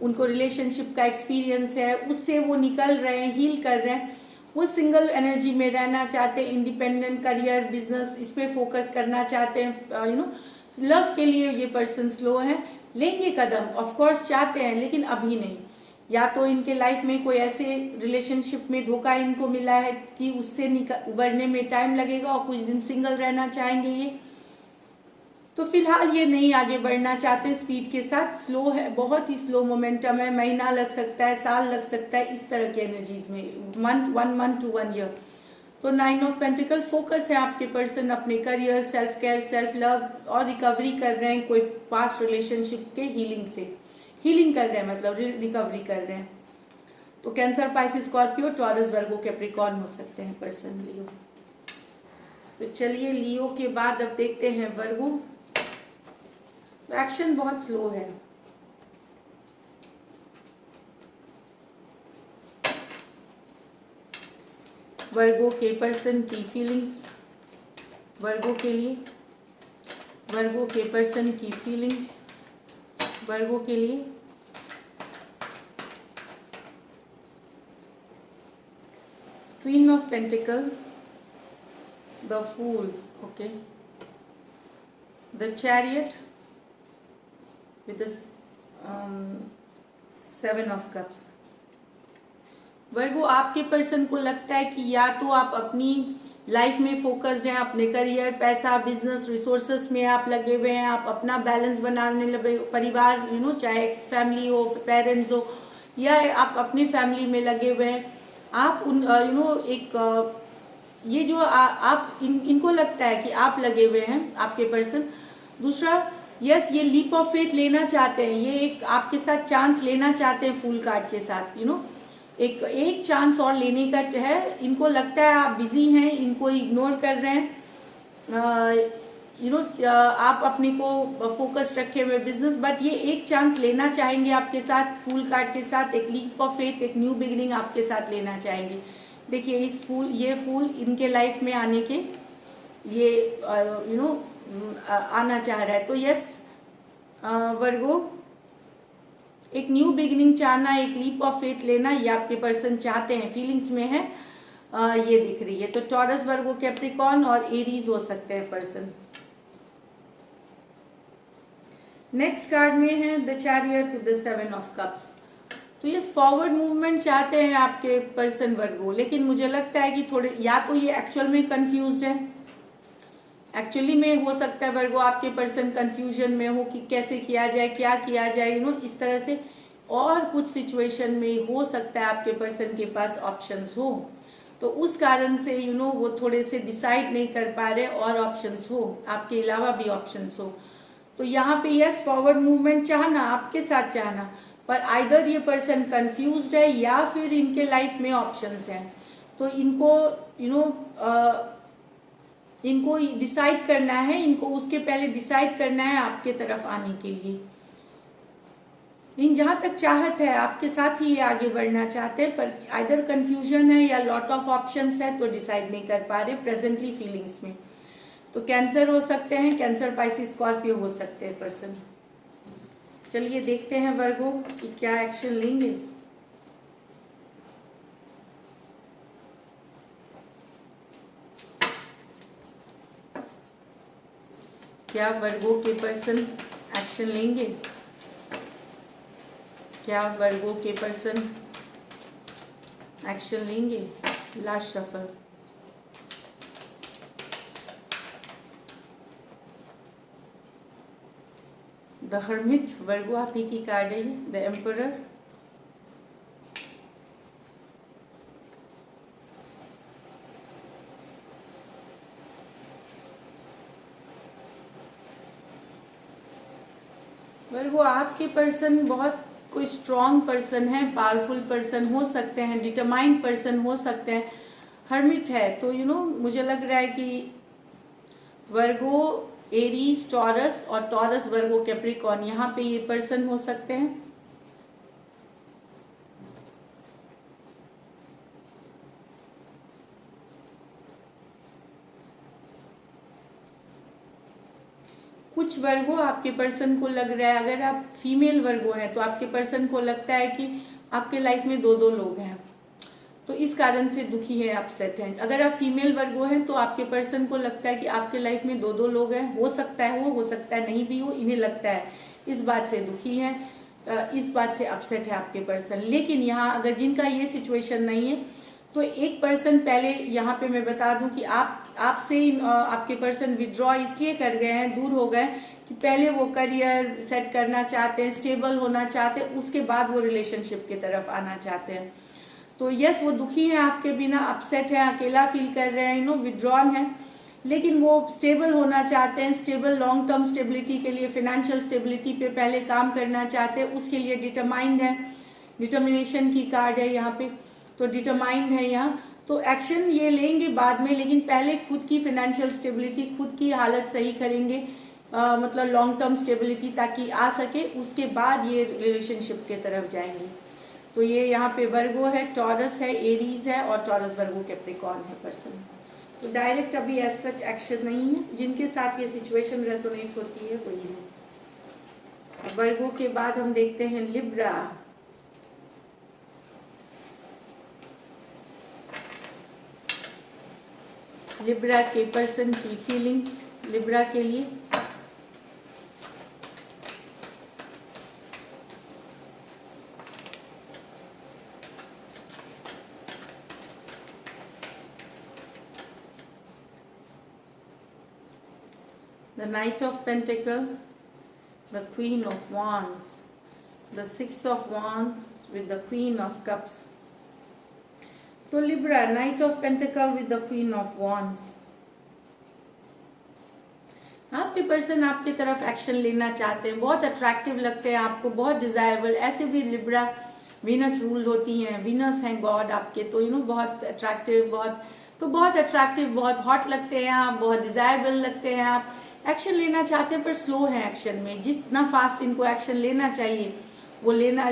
उनको रिलेशनशिप का एक्सपीरियंस है, उससे वो निकल रहे हैं, हील कर रहे हैं। वो सिंगल एनर्जी में रहना चाहते हैं, इंडिपेंडेंट करियर बिजनेस इस पे फोकस करना चाहते हैं। लव के लिए ये पर्सन स्लो है, लेंगे कदम, ऑफ कोर्स चाहते हैं लेकिन अभी नहीं। या तो इनके लाइफ में कोई ऐसे रिलेशनशिप में धोखा इनको मिला है कि उससे उबरने में टाइम लगेगा और कुछ दिन सिंगल रहना चाहेंगे ये। तो फिलहाल ये नहीं आगे बढ़ना चाहते स्पीड के साथ, स्लो है, बहुत ही स्लो मोमेंटम है, महीना लग सकता है, साल लग सकता है, इस तरह के एनर्जीज में, 1 मंथ to 1 ईयर। तो 9 ऑफ पेंटिकल फोकस है आपके पर्सन अपने career, self care, self love और रिकवरी कर रहे हैं कोई पास्ट रिलेशनशिप के हीलिंग से, हीलिंग कर रहे हैं मतलब रिकवरी कर रहे हैं। तो कैंसर, पाइसिस, स्कॉर्पियो, टॉरस, वर्गो, कैप्रिकॉर्न हो सकते हैं पर्सन लियो। तो चलिए लियो के बाद अब देखते हैं वर्गो। एक्शन बहुत स्लो है। वर्गो के पर्सन की फीलिंग्स, वर्गो के लिए, वर्गो के पर्सन की फीलिंग्स वर्गो के लिए। Queen of pentacle, the fool, okay, the chariot with the 7 of cups। Virgo आपके पर्सन को लगता है कि या तो आप अपनी लाइफ में फोकस्ड हैं, अपने करियर, पैसा, बिजनेस, रिसोर्सेस में आप लगे हुए हैं, आप अपना बैलेंस बनाने लगे, परिवार चाहे फैमिली हो, पेरेंट्स हो, या आप अपनी फैमिली में लगे हुए हैं। आप उन एक ये जो आप इनको लगता है कि आप लगे हुए हैं आपके पर्सन। दूसरा, यस ये लीप ऑफ फेथ लेना चाहते हैं, ये एक आपके साथ चांस लेना चाहते हैं फुल कार्ड के साथ, एक चांस और लेने का है। इनको लगता है आप बिजी हैं, इनको इग्नोर कर रहे हैं, आप अपने को फोकस रखे हुए बिजनेस, बट ये एक चांस लेना चाहेंगे आपके साथ फुल कार्ड के साथ, एक लीप ऑफ फेथ, एक न्यू बिगिनिंग आपके साथ लेना चाहेंगे। देखिए ये फूल इनके लाइफ में आने के ये आना चाह रहा है। तो यस वर्गो, एक न्यू बिगिनिंग चाहना, एक लीप ऑफ फेथ लेना, ये आपके पर्सन चाहते हैं, फीलिंग्स में है, ये दिख रही है। तो टॉरस, वर्गो, कैप्रिकॉर्न और एरीज हो सकते हैं पर्सन। नेक्स्ट कार्ड में है the chariot with the 7 of cups. तो ये फॉरवर्ड मूवमेंट चाहते हैं आपके पर्सन वर्गो, लेकिन मुझे लगता है कि थोड़े या तो ये एक्चुअल में कंफ्यूज्ड है, एक्चुअली में हो सकता है वर्गो आपके पर्सन कंफ्यूजन में हो कि कैसे किया जाए, क्या किया जाए, इस तरह से। और कुछ सिचुएशन में हो सकता है आपके पर्सन के पास ऑप्शंस हो, तो उस कारण से वो थोड़े से डिसाइड नहीं कर पा रहे और ऑप्शंस हो, आपके अलावा भी ऑप्शंस हो। तो यहाँ पे यस फॉरवर्ड मूवमेंट चाहना, आपके साथ चाहना, पर आइदर ये पर्सन कंफ्यूज्ड है या फिर इनके लाइफ में ऑप्शंस हैं। तो इनको इनको डिसाइड करना है, इनको उसके पहले डिसाइड करना है आपके तरफ आने के लिए। लेकिन जहाँ तक चाहत है आपके साथ ही ये आगे बढ़ना चाहते हैं, पर आइदर कंफ्यूजन है या लॉट ऑफ ऑप्शंस है, तो डिसाइड नहीं कर पा रहे प्रेजेंटली फीलिंग्स में। तो कैंसर हो सकते हैं, कैंसर, पाइसिस, स्कॉर्पियो हो सकते हैं पर्सन। चलिए देखते हैं वर्गो कि क्या एक्शन लेंगे। क्या वर्गो के पर्सन एक्शन लेंगे? क्या वर्गो के पर्सन एक्शन लेंगे? Last shuffle. द हर्मिट, वर्गो आप ही की कार्ड है। द एम्परर, वर्गो आपके पर्सन बहुत कोई स्ट्रॉन्ग पर्सन है, पावरफुल पर्सन हो सकते हैं, डिटरमाइंड पर्सन हो सकते हैं। हर्मिट है तो मुझे लग रहा है कि वर्गो एरीज टॉरस और टॉरस वर्गो कैप्रिकॉर्न, यहाँ पे ये पर्सन हो सकते हैं। कुछ वर्गो आपके पर्सन को लग रहा है, अगर आप फीमेल वर्गो हैं तो आपके पर्सन को लगता है कि आपके लाइफ में दो दो लोग हैं, तो इस कारण से दुखी है, अपसेट है। अगर आप फीमेल वर्गो हैं तो आपके पर्सन को लगता है कि आपके लाइफ में दो दो लोग हैं, हो सकता है हो सकता है नहीं भी हो, इन्हें लगता है, इस बात से दुखी है, इस बात से अपसेट है आपके पर्सन। लेकिन यहाँ अगर जिनका ये सिचुएशन नहीं है तो एक पर्सन पहले, यहाँ पे मैं बता दूं कि आपसे आपके पर्सन विड्रॉ इसलिए कर गए हैं, दूर हो गए कि पहले वो करियर सेट करना चाहते हैं, स्टेबल होना चाहते हैं, उसके बाद वो रिलेशनशिप की तरफ आना चाहते हैं। तो यस वो दुखी हैं आपके बिना, अपसेट है, अकेला फील कर रहे हैं, विड्रॉन है, लेकिन वो स्टेबल होना चाहते हैं, स्टेबल लॉन्ग टर्म स्टेबिलिटी के लिए, फाइनेंशियल स्टेबिलिटी पे पहले काम करना चाहते हैं, उसके लिए डिटरमाइंड है, डिटर्मिनेशन की कार्ड है यहाँ पे, तो डिटरमाइंड है यहाँ। तो एक्शन ये लेंगे बाद में, लेकिन पहले खुद की फाइनेंशियल स्टेबिलिटी, खुद की हालत सही करेंगे, मतलब लॉन्ग टर्म स्टेबिलिटी ताकि आ सके, उसके बाद ये रिलेशनशिप के तरफ जाएंगे। तो ये यहाँ पे वर्गो है, टॉरस है, एरीज है और टॉरस वर्गो कैप्रिकॉर्न है पर्सन। तो डायरेक्ट अभी एज सच एक्शन नहीं है, जिनके साथ ये सिचुएशन रेजोनेट होती है वही है। वर्गो के बाद हम देखते हैं लिब्रा। लिब्रा के पर्सन की फीलिंग्स लिब्रा के लिए। The Knight of Pentacles, the Queen of Wands, the Six of Wands with the Queen of Cups. तो Libra, night of pentacle with the queen of wands. आपके person आपकी तरफ action लेना चाहते हैं, बहुत अट्रैक्टिव लगते हैं आपको, बहुत डिजायरेबल। ऐसे भी लिब्रा वीनस रूल होती हैं, वीनस हैं गॉड आपके, तो बहुत अट्रैक्टिव, बहुत अट्रैक्टिव, बहुत हॉट लगते हैं आप, बहुत डिजायरेबल लगते हैं आप। एक्शन लेना चाहते हैं पर स्लो है एक्शन में, जितना फास्ट इनको एक्शन लेना चाहिए वो लेना,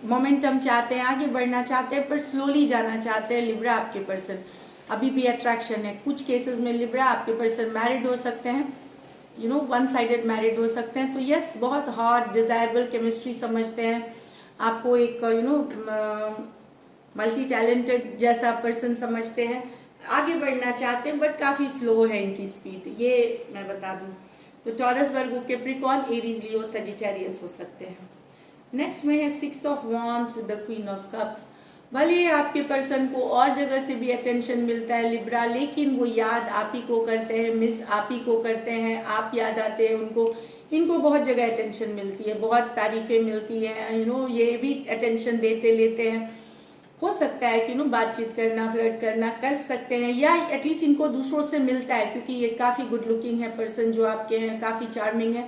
मोमेंटम चाहते हैं, आगे बढ़ना चाहते हैं, पर स्लोली जाना चाहते हैं लिब्रा आपके पर्सन। अभी भी अट्रैक्शन है। कुछ केसेस में लिब्रा आपके पर्सन मैरिड हो सकते हैं, वन साइडेड मैरिड हो सकते हैं। तो यस बहुत हॉट डिजायरेबल केमिस्ट्री समझते हैं आपको, एक मल्टी टैलेंटेड जैसा पर्सन समझते हैं, आगे बढ़ना चाहते हैं, बट काफ़ी स्लो है इनकी स्पीड, ये मैं बता दूं। तो Taurus Virgo Capricorn Aries Leo Sagittarius हो सकते हैं। नेक्स्ट में है 6 of wands with the queen of cups. भले आपके पर्सन को और जगह से भी अटेंशन मिलता है लिब्रा, लेकिन वो याद आप ही को करते हैं, मिस आप ही को करते हैं, आप याद आते हैं उनको। इनको बहुत जगह अटेंशन मिलती है, बहुत तारीफें मिलती हैं, ये भी अटेंशन देते लेते हैं। हो सकता है कि बातचीत करना, फ्लर्ट करना कर सकते हैं, या एटलीस्ट इनको दूसरों से मिलता है, क्योंकि ये काफ़ी गुड लुकिंग है पर्सन जो आपके हैं, काफ़ी चार्मिंग है।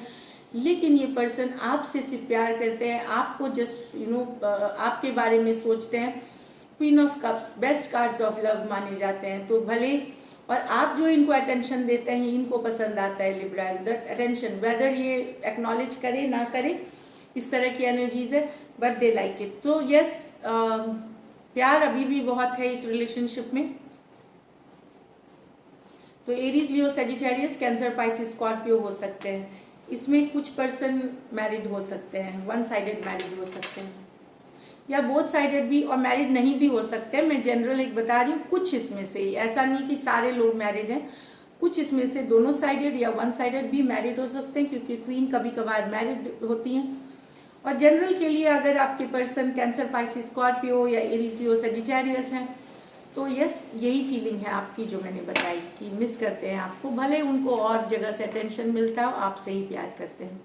लेकिन ये पर्सन आपसे सिर्फ प्यार करते हैं, आपको जस्ट आपके बारे में सोचते हैं। Queen of cups best cards of love माने जाते हैं। तो भले और आप जो इनको अटेंशन देते हैं, इनको पसंद आता है लिब्रा दैट अटेंशन, वेदर ये एक्नॉलेज करे ना करे, इस तरह की एनर्जीज है, बट दे लाइक इट। तो यस, प्यार अभी भी बहुत है इस रिलेशनशिप में। तो एरीज, लियो, सेजिटेरियस, कैंसर, पाइसिस, स्कॉर्पियो हो सकते हैं। इसमें कुछ पर्सन मैरिड हो सकते हैं, वन साइडेड मैरिड हो सकते हैं, या बोथ साइडेड भी, और मैरिड नहीं भी हो सकते हैं। मैं जनरल एक बता रही हूँ, कुछ इसमें से, ऐसा नहीं कि सारे लोग मैरिड हैं, कुछ इसमें से दोनों साइडेड या वन साइडेड भी मैरिड हो सकते हैं, क्योंकि क्वीन कभी कभार मैरिड होती हैं। और जनरल के लिए अगर आपके पर्सन कैंसर, पाइसिस, स्कॉर्पियो या एरीज, लियो, सेजिटेरियस हैं, तो यस, यही फीलिंग है आपकी जो मैंने बताई कि मिस करते हैं आपको, भले उनको और जगह से अटेंशन मिलता हो, आपसे ही प्यार करते हैं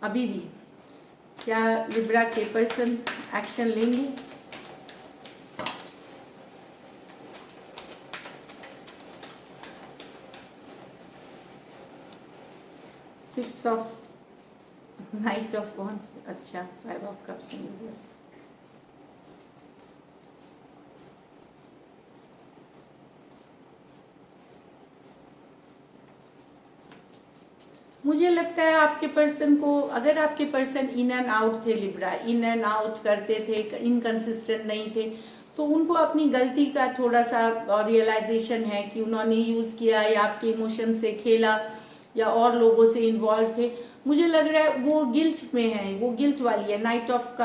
अभी भी। क्या लिब्रा के पर्सन एक्शन लेंगे? Six of night of wands, अच्छा, 5 ऑफ कप्स इन रिवर्स। मुझे लगता है आपके पर्सन को, अगर आपके पर्सन इन एंड आउट थे लिब्रा, इन एंड आउट करते थे, इनकंसिस्टेंट नहीं थे, तो उनको अपनी गलती का थोड़ा सा रियलाइजेशन है कि उन्होंने यूज़ किया या आपके इमोशन से खेला या और लोगों से इन्वॉल्व थे। मुझे लग रहा है वो गिल्ट में है, वो गिल्ट वाली है। Night of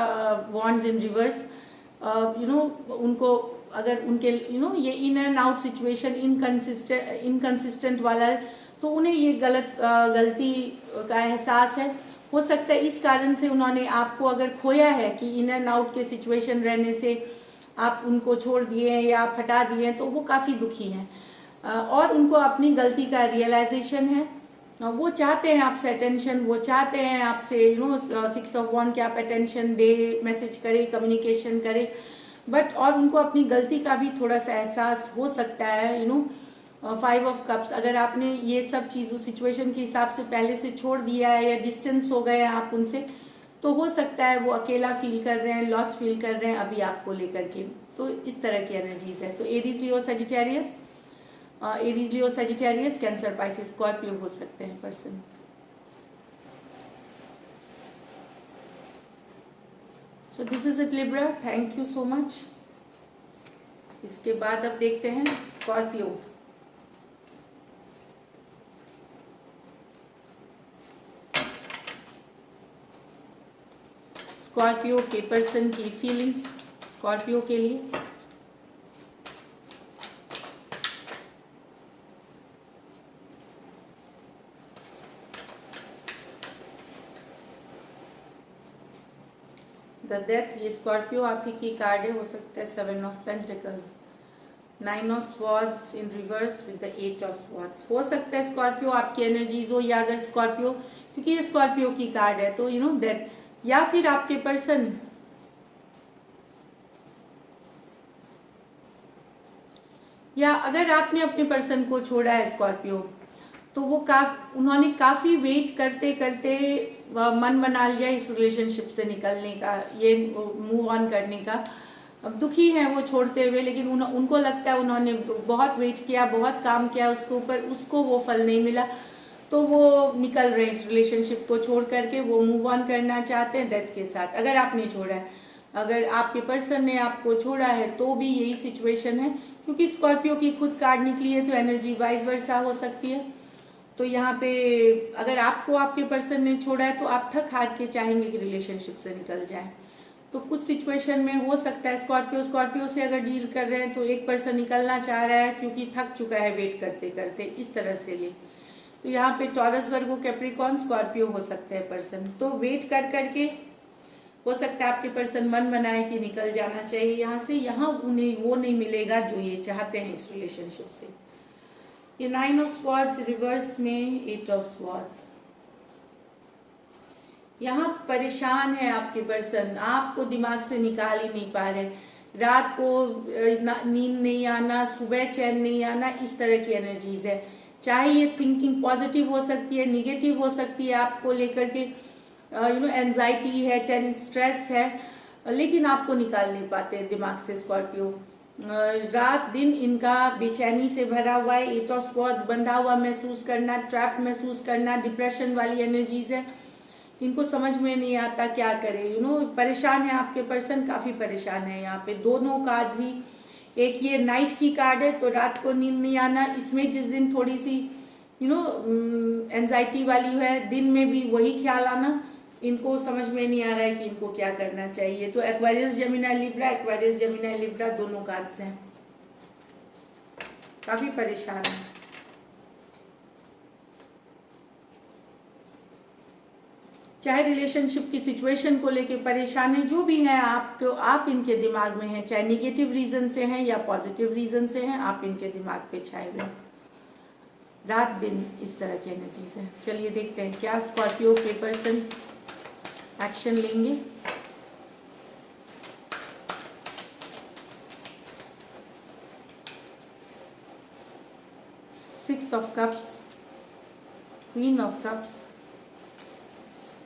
wands in reverse, उनको अगर उनके ये in and out situation inconsistent वाला है, तो उन्हें ये गलती का एहसास है। हो सकता है इस कारण से उन्होंने आपको अगर खोया है कि इन एंड आउट के सिचुएशन रहने से आप उनको छोड़ दिए हैं या आप हटा दिए हैं, तो वो काफ़ी दुखी हैं, और उनको अपनी गलती का रियलाइजेशन है। वो चाहते हैं आपसे अटेंशन, वो चाहते हैं आपसे 6 ऑफ वॉन्ड के आप अटेंशन दे, मैसेज करें, कम्युनिकेशन करें, बट और उनको अपनी गलती का भी थोड़ा सा एहसास हो सकता है। 5 ऑफ कप्स, अगर आपने ये सब चीज़ सिचुएशन के हिसाब से पहले से छोड़ दिया है या डिस्टेंस हो गए हैं आप उनसे, तो हो सकता है वो अकेला फील कर रहे हैं, लॉस फील कर रहे हैं अभी आपको लेकर के। तो इस तरह की एनर्जीज है। तो Aries, Leo, Sagittarius, Aries, Leo, Sagittarius, cancer, Pisces, Scorpio हो सकते हैं person. So this is it Libra, thank you so much. इसके बाद अब देखते हैं स्कॉर्पियो। स्कॉर्पियो के पर्सन की फीलिंग्स स्कॉर्पियो के लिए। द डेथ, ये स्कॉर्पियो आप ही की कार्ड है, हो सकता है 7 of pentacle, 9 of swords in reverse with the 8 of swords. हो सकता है स्कॉर्पियो आपकी एनर्जीज हो, या अगर स्कॉर्पियो, क्योंकि ये स्कॉर्पियो की कार्ड है, तो डेथ, या फिर आपके पर्सन या अगर आपने अपने पर्सन को छोड़ा है स्कॉर्पियो, तो वो उन्होंने काफ़ी वेट करते करते मन बना लिया इस रिलेशनशिप से निकलने का, ये मूव ऑन करने का। अब दुखी हैं वो छोड़ते हुए, लेकिन उनको लगता है उन्होंने बहुत वेट किया, बहुत काम किया उसके ऊपर, उसको वो फल नहीं मिला, तो वो निकल रहे हैं इस रिलेशनशिप को छोड़ करके, वो मूव ऑन करना चाहते हैं डेथ के साथ। अगर आपने छोड़ा है, अगर आपके पर्सन ने आपको छोड़ा है, तो भी यही सिचुएशन है, क्योंकि स्कॉर्पियो की खुद कार्ड निकली है, तो एनर्जी वाइस वर्सा हो सकती है। तो यहाँ पे अगर आपको आपके पर्सन ने छोड़ा है, तो आप थक हार के चाहेंगे कि रिलेशनशिप से निकल जाए। तो कुछ सिचुएशन में हो सकता है स्कॉर्पियो से अगर डील कर रहे हैं, तो एक पर्सन निकलना चाह रहा है क्योंकि थक चुका है वेट करते करते, इस तरह से ले। तो यहाँ पे टॉरस, वर्गो, कैप्रिकॉर्न, स्कॉर्पियो हो सकते हैं पर्सन। तो वेट कर करके हो सकता है आपके पर्सन मन बनाए कि निकल जाना चाहिए यहाँ से, यहाँ उन्हें वो नहीं मिलेगा जो ये चाहते हैं इस रिलेशनशिप से। ये 9 ऑफ स्वॉर्ड्स रिवर्स में 8 ऑफ स्वॉर्ड्स, यहाँ परेशान है आपके पर्सन, आपको दिमाग से निकाल ही नहीं पा रहे। रात को नींद नहीं आना, सुबह चैन नहीं आना, इस तरह की एनर्जीज है। चाहे ये थिंकिंग पॉजिटिव हो सकती है, निगेटिव हो सकती है, आपको लेकर के एंजाइटी है, स्ट्रेस है, लेकिन आपको निकाल नहीं पाते दिमाग से स्कॉर्पियो। रात दिन इनका बेचैनी से भरा हुआ है। 8 ऑफ स्वॉर्ड्स, बंधा हुआ महसूस करना, ट्रैप महसूस करना, डिप्रेशन वाली एनर्जीज है। इनको समझ में नहीं आता क्या करे, परेशान है आपके पर्सन, काफी परेशान है। यहाँ पे दोनों कार्ड्स ही, एक ये नाइट की कार्ड है, तो रात को नींद नहीं आना, इसमें जिस दिन थोड़ी सी एंजाइटी वाली है, दिन में भी वही ख्याल आना। इनको समझ में नहीं आ रहा है कि इनको क्या करना चाहिए। तो Aquarius Gemini Libra, Aquarius Gemini Libra दोनों कार्ड्स हैं, काफी परेशान है। चाहे रिलेशनशिप की सिचुएशन को लेके परेशान है, जो भी है आप, तो आप इनके दिमाग में हैं, चाहे निगेटिव रीजन से हैं या पॉजिटिव रीजन से हैं, आप इनके दिमाग पे छाए हुए हैं रात दिन, इस तरह की एनर्जीज है। चलिए देखते हैं क्या स्कॉर्पियो के पर्सन एक्शन लेंगे। Six of cups, queen of cups,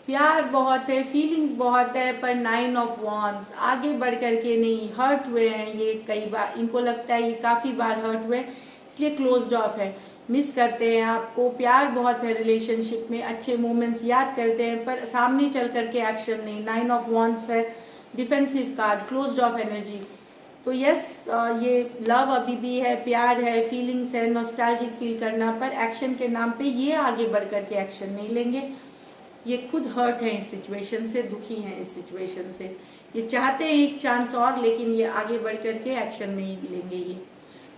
प्यार बहुत है, फीलिंग्स बहुत है, पर 9 ऑफ वॉन्ड्स, आगे बढ़ करके नहीं, हर्ट हुए हैं ये कई बार, इनको लगता है ये काफ़ी बार हर्ट हुए, इसलिए क्लोज्ड ऑफ है, मिस करते हैं आपको। प्यार बहुत है रिलेशनशिप में, अच्छे मोमेंट्स याद करते हैं, पर सामने चल करके एक्शन नहीं। 9 ऑफ वॉन्ड्स है, defensive card, closed of energy. तो यस, ये लव अभी भी है, प्यार है, फीलिंग्स है, नॉस्टैल्जिक फील करना, पर एक्शन के नाम पे ये आगे बढ़ करके एक्शन नहीं लेंगे। ये खुद हर्ट है इस सिचुएशन से, दुखी हैं इस सिचुएशन से, ये चाहते हैं एक चांस और, लेकिन ये आगे बढ़ करके एक्शन नहीं लेंगे ये।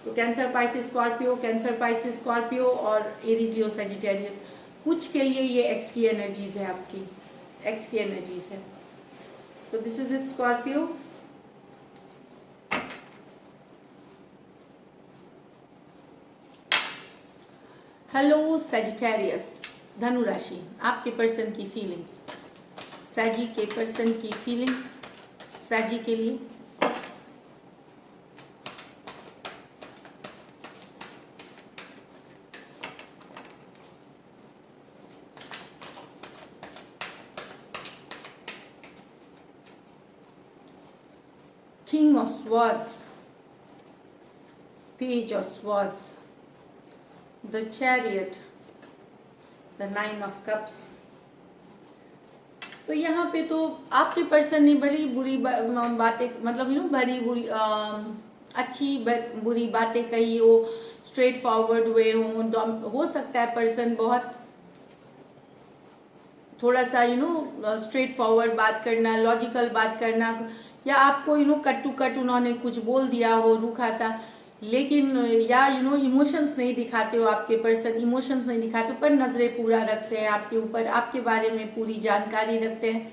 तो cancer Pisces Scorpio, cancer Pisces Scorpio और एरीज लियो सजिटेरियस, कुछ के लिए ये एक्स की एनर्जीज है, आपकी एक्स की एनर्जीज है। तो this is it Scorpio. Hello Sagittarius, धनु राशि, आपके पर्सन की फीलिंग्स, सैजी के पर्सन की फीलिंग्स सैजी के लिए। King of swords, page of swords, the chariot, the 9 of cups. तो यहाँ पे तो आपके पर्सन ने भली बुरी बातें, मतलब भरी बुरी अच्छी बुरी बातें कही हो, स्ट्रेट फॉरवर्ड हुए हो सकता है पर्सन बहुत थोड़ा सा स्ट्रेट फॉरवर्ड बात करना, लॉजिकल बात करना, या आपको कट टू कट उन्होंने कुछ बोल दिया हो रूखा सा, लेकिन या इमोशंस नहीं दिखाते हो, आपके पर्सन इमोशंस नहीं दिखाते, पर नज़रें पूरा रखते हैं आपके ऊपर, आपके बारे में पूरी जानकारी रखते हैं,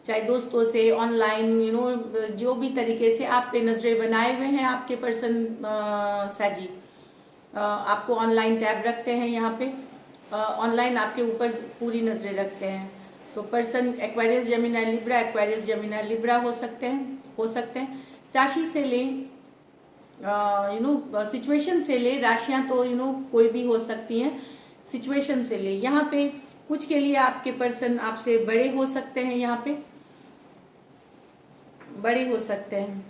चाहे दोस्तों से, ऑनलाइन, जो भी तरीके से आप पे नज़रें बनाए हुए हैं आपके पर्सन साजी, आपको ऑनलाइन टैब रखते हैं, यहाँ पे ऑनलाइन आपके ऊपर पूरी नज़रें रखते हैं। तो person Aquarius Gemini Libra, Aquarius Gemini Libra हो सकते हैं। राशि से लें, सिचुएशन से ले, राशियां तो कोई भी हो सकती हैं, सिचुएशन से ले। यहाँ पे कुछ के लिए आपके पर्सन आपसे बड़े हो सकते हैं, यहाँ पे बड़े हो सकते हैं,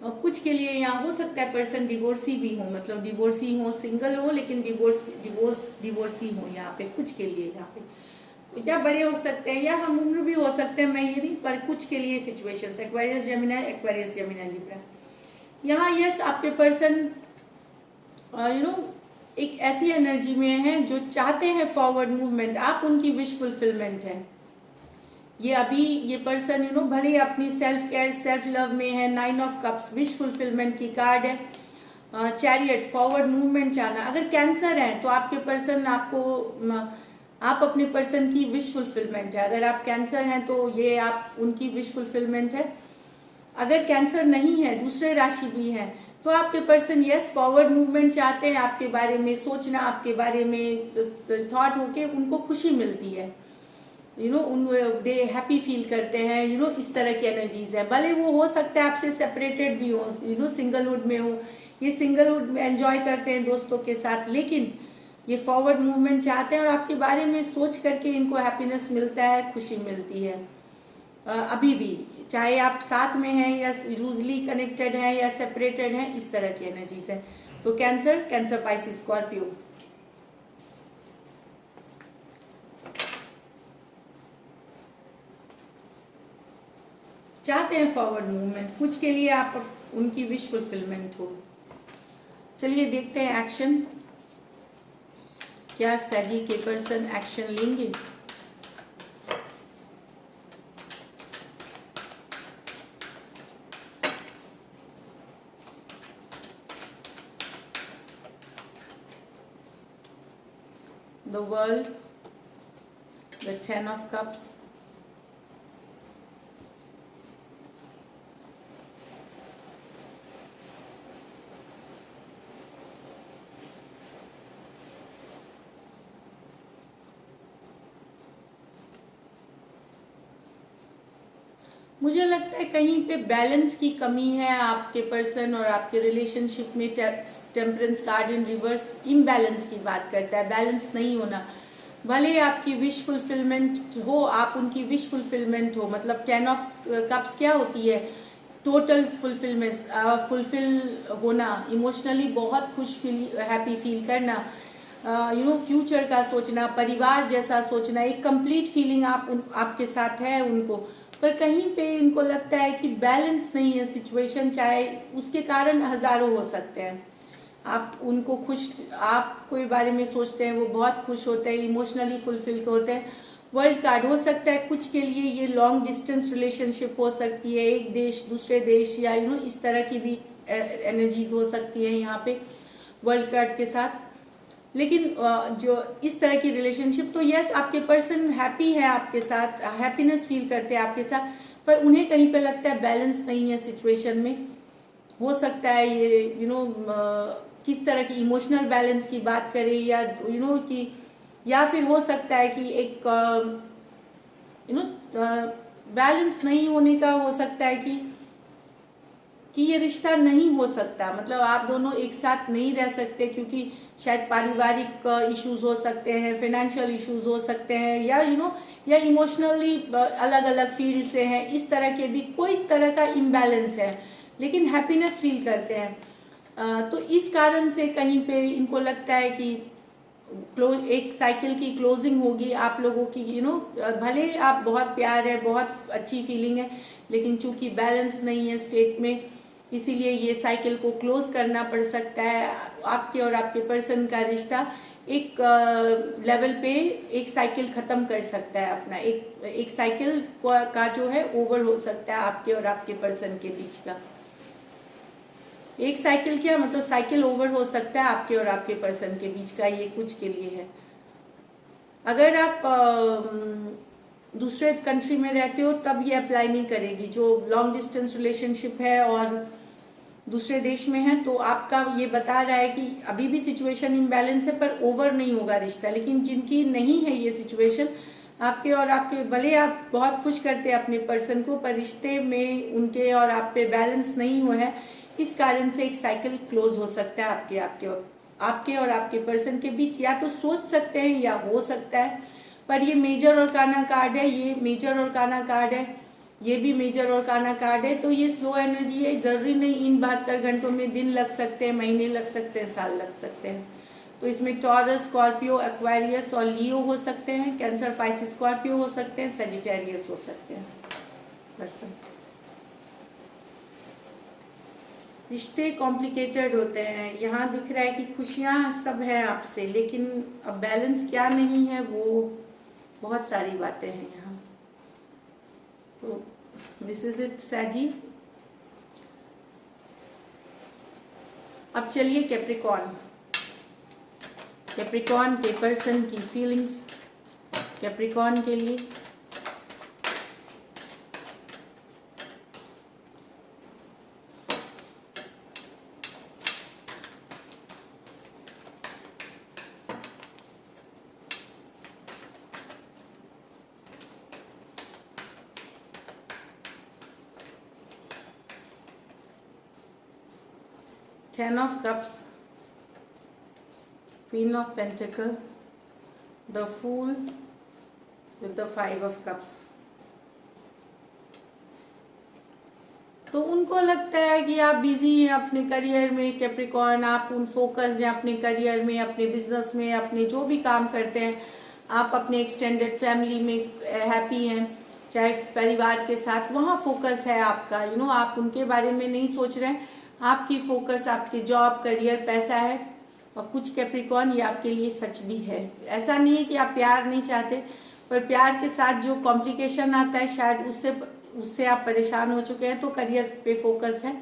और कुछ के लिए यहाँ हो सकता है पर्सन डिवोर्सी भी हो, मतलब डिवोर्सी हो, सिंगल हो, लेकिन डिवोर्सी हो यहाँ पे कुछ के लिए। यहाँ पे या बड़े हो सकते हैं या हम उम्र भी हो सकते हैं, मैं ये नहीं, पर कुछ के लिए situations. Aquarius Gemini, Aquarius Gemini Libra. यहाँ यस, आपके पर्सन एक ऐसी एनर्जी में है जो चाहते हैं फॉरवर्ड मूवमेंट, आप उनकी विश फुलफिलमेंट है। ये अभी ये पर्सन भले अपनी सेल्फ केयर, सेल्फ लव में है। 9 ऑफ कप्स विश फुलफिलमेंट की कार्ड है। चैरियट, फॉरवर्ड मूवमेंट चाहना। अगर कैंसर है तो आपके पर्सन आपको आप अपने पर्सन की विश फुलफिलमेंट है। अगर आप कैंसर हैं तो ये आप उनकी विश फुलफिलमेंट है। अगर कैंसर नहीं है, दूसरे राशि भी हैं, तो आपके पर्सन यस फॉरवर्ड मूवमेंट चाहते हैं, आपके बारे में सोचना, आपके बारे में थॉट होके उनको खुशी मिलती है, उन दे हैप्पी फील करते हैं, इस तरह की एनर्जीज है। भले वो हो सकता है आपसे सेपरेटेड भी हो, सिंगलहुड में हो, ये सिंगलहुड में एंजॉय करते हैं दोस्तों के साथ, लेकिन ये फॉरवर्ड मूवमेंट चाहते हैं और आपके बारे में सोच करके इनको हैप्पीनेस मिलता है, खुशी मिलती है। अभी भी चाहे आप साथ में हैं या लूजली कनेक्टेड हैं या सेपरेटेड हैं, इस तरह की एनर्जीज है। तो कैंसर पाइसिस स्कॉर्पियो, चाहते हैं फॉरवर्ड मूवमेंट, कुछ के लिए आप उनकी विश फुलफिलमेंट हो। चलिए देखते हैं एक्शन, क्या सैजी के पर्सन एक्शन लेंगे। The world, the 10 of cups, मुझे लगता है कहीं पे बैलेंस की कमी है आपके पर्सन और आपके रिलेशनशिप में। टेम्परेंस कार्ड इन रिवर्स इम्बैलेंस की बात करता है, बैलेंस नहीं होना। भले आपकी विश फुलफिलमेंट हो, आप उनकी विश फुलफिलमेंट हो, मतलब 10 ऑफ कप्स क्या होती है, टोटल फुलफिल होना, इमोशनली बहुत खुश फील, हैप्पी फील करना, फ्यूचर का सोचना, परिवार जैसा सोचना, एक कंप्लीट फीलिंग आपके साथ है उनको। पर कहीं पे इनको लगता है कि बैलेंस नहीं है सिचुएशन, चाहे उसके कारण हजारों हो सकते हैं। आप उनको खुश, आप कोई बारे में सोचते हैं, वो बहुत खुश होते हैं, इमोशनली फुलफिल होते हैं। वर्ल्ड कार्ड हो सकता है कुछ के लिए ये लॉन्ग डिस्टेंस रिलेशनशिप हो सकती है, एक देश दूसरे देश, या इस तरह की भी एनर्जीज हो सकती है यहाँ पे वर्ल्ड कार्ड के साथ। लेकिन जो इस तरह की रिलेशनशिप, तो यस आपके पर्सन हैप्पी है आपके साथ, हैप्पीनेस फील करते हैं आपके साथ, पर उन्हें कहीं पे लगता है बैलेंस नहीं है सिचुएशन में। हो सकता है ये किस तरह की इमोशनल बैलेंस की बात करें, या कि या फिर हो सकता है कि एक बैलेंस नहीं होने का हो सकता है कि ये रिश्ता नहीं हो सकता, मतलब आप दोनों एक साथ नहीं रह सकते, क्योंकि शायद पारिवारिक इश्यूज हो सकते हैं, फाइनेंशियल इश्यूज हो सकते हैं, या या इमोशनली अलग अलग फील्ड से हैं, इस तरह के भी कोई तरह का इम्बैलेंस है, लेकिन हैप्पीनेस फील करते हैं। तो इस कारण से कहीं पे इनको लगता है कि एक साइकिल की क्लोजिंग होगी आप लोगों की, भले आप बहुत प्यार है, बहुत अच्छी फीलिंग है, लेकिन चूंकि बैलेंस नहीं है स्टेट में, इसीलिए ये साइकिल को क्लोज करना पड़ सकता है। आपके और आपके पर्सन का रिश्ता एक लेवल पे एक साइकिल खत्म कर सकता है अपना, एक साइकिल का जो है ओवर हो सकता है आपके और आपके पर्सन के बीच का। एक साइकिल क्या मतलब, साइकिल ओवर हो सकता है आपके और आपके पर्सन के बीच का, ये कुछ के लिए है। अगर आप दूसरे कंट्री में रहते हो तब ये अप्लाई नहीं करेगी, जो लॉन्ग डिस्टेंस रिलेशनशिप है और दूसरे देश में है, तो आपका ये बता रहा है कि अभी भी सिचुएशन इम्बैलेंस है, पर ओवर नहीं होगा रिश्ता। लेकिन जिनकी नहीं है ये सिचुएशन, आपके और आपके, भले आप बहुत खुश करते हैं अपने पर्सन को, पर रिश्ते में उनके और आप पे बैलेंस नहीं हुआ है, इस कारण से एक साइकिल क्लोज हो सकता है आपके और आपके पर्सन के बीच। या तो सोच सकते हैं या हो सकता है, पर ये मेजर और काना कार्ड है, ये मेजर और काना कार्ड है, ये भी मेजर और काना कार्ड है, तो ये स्लो एनर्जी है। जरूरी नहीं इन 72 घंटों में दिन लग सकते हैं, महीने लग सकते हैं, साल लग सकते हैं। तो इसमें टॉरस, स्कॉर्पियो, एक्वेरियस और लियो हो सकते हैं, कैंसर, पाइसिस, स्कॉर्पियो हो सकते हैं, सेजिटेरियस हो सकते हैं पर्सन। रिश्ते कॉम्प्लिकेटेड होते हैं, यहाँ दिख रहा है कि खुशियाँ सब है आपसे, लेकिन अब बैलेंस क्या नहीं है, वो बहुत सारी बातें हैं यहाँ। तो दिस इज इट सैजी। अब चलिए कैप्रिकॉर्न के पर्सन की फीलिंग्स कैप्रिकॉर्न के लिए। Ten of Cups, Queen of Pentacles, the Fool with the Five of Cups। तो उनको लगता है कि आप बिजी हैं अपने करियर में कैप्रिकॉर्न, आप उन फोकस हैं अपने करियर में, अपने बिजनेस में, अपने जो भी काम करते हैं, आप अपने एक्सटेंडेड फैमिली में हैप्पी हैं, चाहे परिवार के साथ, वहाँ फोकस है आपका। आप उनके बारे में नहीं सोच रहे हैं, आपकी फोकस आपके जॉब, करियर, पैसा है। और कुछ कैप्रिकॉर्न, ये आपके लिए सच भी है। ऐसा नहीं है कि आप प्यार नहीं चाहते, पर प्यार के साथ जो कॉम्प्लिकेशन आता है शायद उससे आप परेशान हो चुके हैं, तो करियर पे फोकस है।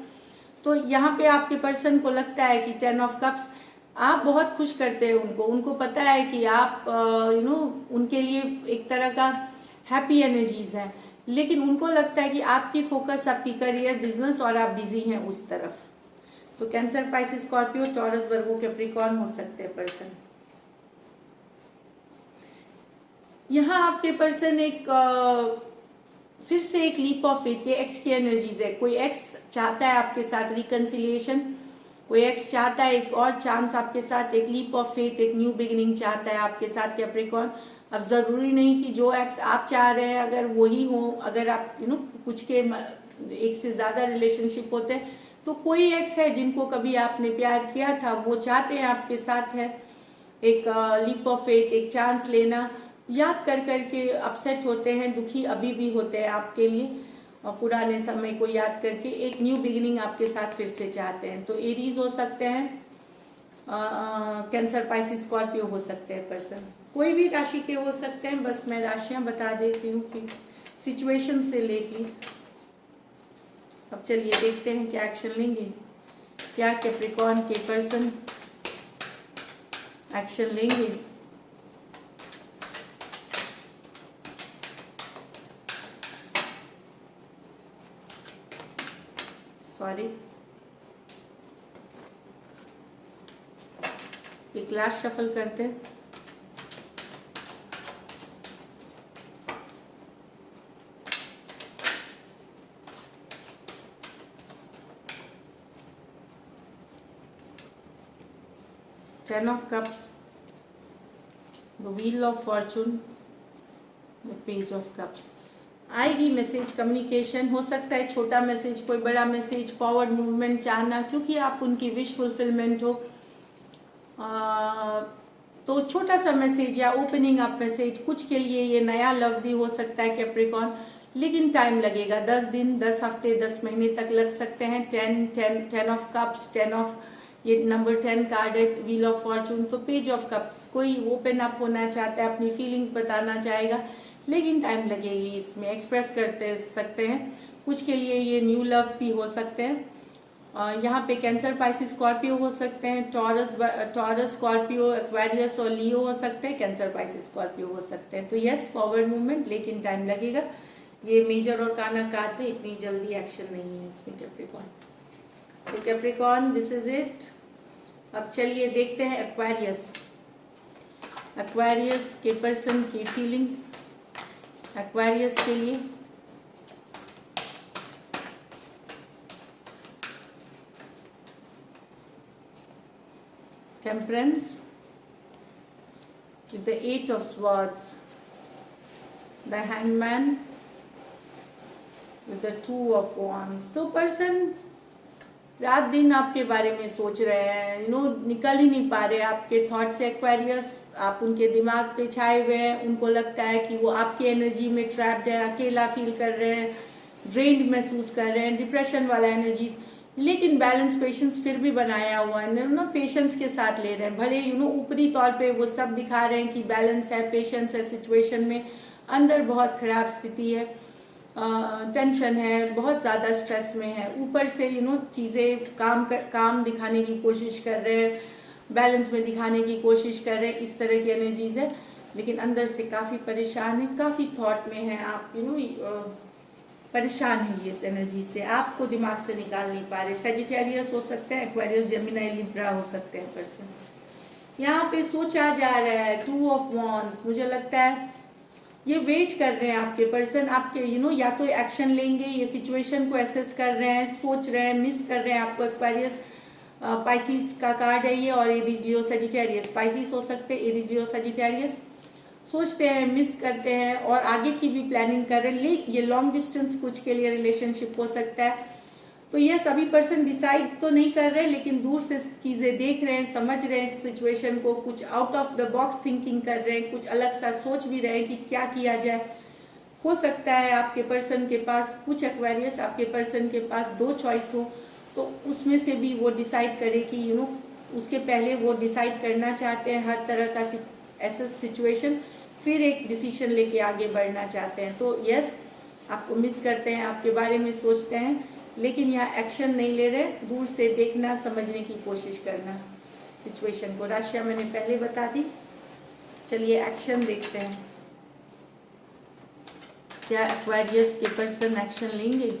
तो यहाँ पे आपके पर्सन को लगता है कि 10 ऑफ कप्स, आप बहुत खुश करते हैं उनको पता है कि आप उनके लिए एक तरह का हैप्पी एनर्जीज है, लेकिन उनको लगता है कि आपकी फोकस आपकी करियर, बिजनेस और आप बिजी हैं उस तरफ। तो कैंसर, पाइसिस, स्कॉर्पियो, टॉरस, वर्गो, कैप्रिकॉर्न हो सकते हैं पर्सन। यहाँ आपके पर्सन फिर से एक लीप ऑफ फेथ, ये एक्स की एनर्जीज है। कोई एक्स चाहता है आपके साथ रिकंसिलिएशन, कोई एक्स चाहता है एक और चांस आपके साथ, एक लीप ऑफ फेथ, एक न्यू बिगिनिंग चाहता है आपके साथ कैप्रिकॉर्न। अब जरूरी नहीं कि जो एक्स आप चाह रहे हैं अगर वही हो, अगर आप कुछ के एक से ज्यादा रिलेशनशिप होते हैं, तो कोई एक्स है जिनको कभी आपने प्यार किया था, वो चाहते हैं आपके साथ है एक लीप ऑफ फेथ, एक चांस लेना। याद कर करके अपसेट होते हैं, दुखी अभी भी होते हैं आपके लिए, और पुराने समय को याद करके एक न्यू बिगिनिंग आपके साथ फिर से चाहते हैं। तो एरीज हो सकते हैं, कैंसर, पाइसिस, स्कॉर्पियो हो सकते हैं पर्सन, कोई भी राशि के हो सकते हैं। बस मैं राशियां बता देती हूँ कि सिचुएशन से ले प्लीज। अब चलिए देखते हैं क्या एक्शन लेंगे, क्या कैप्रिकॉर्न के पर्सन एक्शन लेंगे। सॉरी, एक लास्ट शफल करते हैं। Ten of Cups, the Wheel of Fortune, the Page of Cups। आएगी मैसेज, कम्युनिकेशन हो सकता है, छोटा मैसेज, कोई बड़ा मैसेज, फॉरवर्ड मूवमेंट चाहना, क्योंकि आप उनकी विश फुलफिलमेंट हो। तो छोटा सा मैसेज या ओपनिंग अप मैसेज, कुछ के लिए ये नया लव भी हो सकता है कैप्रिकॉर्न, लेकिन टाइम लगेगा। 10 दिन, 10 हफ्ते, 10 महीने तक लग सकते हैं। 10 ऑफ कप्स, 10 ऑफ, ये नंबर 10 कार्ड है, व्हील ऑफ फॉर्चून। तो पेज ऑफ कप्स, कोई ओपन अप होना चाहता है, अपनी फीलिंग्स बताना चाहेगा, लेकिन टाइम लगेगी इसमें, एक्सप्रेस करते सकते हैं। कुछ के लिए ये न्यू लव भी हो सकते हैं। यहाँ पे कैंसर, पाइसिस, स्कॉर्पियो हो सकते हैं, टॉरस, स्कॉर्पियो, एक्वेरियस और लियो हो सकते हैं, कैंसर, पाइसिस, स्कॉर्पियो हो सकते हैं। तो यस, फॉरवर्ड मूवमेंट, लेकिन टाइम लगेगा। ये मेजर और काना कार्ड से इतनी जल्दी एक्शन नहीं है इसमें कैप्रिकॉर्न। तो कैप्रिकॉर्न, दिस इज इट। अब चलिए देखते हैं एक्वेरियस, एक्वेरियस के पर्सन की फीलिंग्स, एक्वेरियस के लिए। Temperance with the 8 of swords, the hangman with the 2 of wands। तो पर्सन रात दिन आपके बारे में सोच रहे हैं, निकल ही नहीं पा रहे आपके थॉट से एक्वेरियस, आप उनके दिमाग पे छाए हुए हैं। उनको लगता है कि वो आपकी एनर्जी में ट्रैप्ड है, अकेला फील कर रहे हैं, ड्रेन्ड महसूस कर रहे हैं, डिप्रेशन वाला एनर्जीज, लेकिन बैलेंस, पेशेंस फिर भी बनाया हुआ है, पेशेंस के साथ ले रहे हैं। भले ऊपरी तौर पे वो सब दिखा रहे हैं कि बैलेंस है, पेशेंस है सिचुएशन में, अंदर बहुत खराब स्थिति है, टेंशन है, बहुत ज़्यादा स्ट्रेस में है। ऊपर से चीज़ें काम दिखाने की कोशिश कर रहे हैं, बैलेंस में दिखाने की कोशिश कर रहे हैं, इस तरह की एनर्जीज है। लेकिन अंदर से काफ़ी परेशान है, काफ़ी थॉट में है आप, परेशान है ये इस एनर्जी से, आपको दिमाग से निकाल नहीं पा रहे। सेजिटेरियस हो सकते हैं, एक्वेरियस, जेमिनी, लिब्रा हो सकते हैं पर्सन। यहाँ पे सोचा जा रहा है 2 ऑफ वॉन्ड्स, मुझे लगता है ये वेट कर रहे हैं आपके पर्सन, आपके या तो एक्शन लेंगे, ये सिचुएशन को एसेस कर रहे हैं, सोच रहे हैं, मिस कर रहे हैं आपको। एक्वेरियस पाइसिस का कार्ड है ये, और एरीज, लियो, सजिटेरियस। पाइसिस हो सकते हैं, एरीज, लियो, सजिटेरियस। सोचते हैं, मिस करते हैं और आगे की भी प्लानिंग कर रहे हैं। ये लॉन्ग डिस्टेंस कुछ के लिए रिलेशनशिप हो सकता है। तो ये सभी पर्सन डिसाइड तो नहीं कर रहे, लेकिन दूर से चीज़ें देख रहे हैं, समझ रहे हैं सिचुएशन को, कुछ out of the box thinking कर रहे हैं, कुछ अलग सा सोच भी रहे हैं कि क्या किया जाए। हो सकता है आपके पर्सन के पास, कुछ एक्वेरियस आपके पर्सन के पास 2 चॉइस हो, तो उसमें से भी वो डिसाइड करे कि उसके पहले वो डिसाइड करना चाहते हैं हर तरह का ऐसा सिचुएशन, फिर एक डिसीजन लेके आगे बढ़ना चाहते हैं। तो यस, आपको मिस करते हैं, आपके बारे में सोचते हैं, लेकिन यहाँ एक्शन नहीं ले रहे, दूर से देखना, समझने की कोशिश करना सिचुएशन को। राशियाँ मैंने पहले बता दी। चलिए एक्शन देखते हैं, क्या एक्वेरियस के पर्सन एक्शन लेंगे।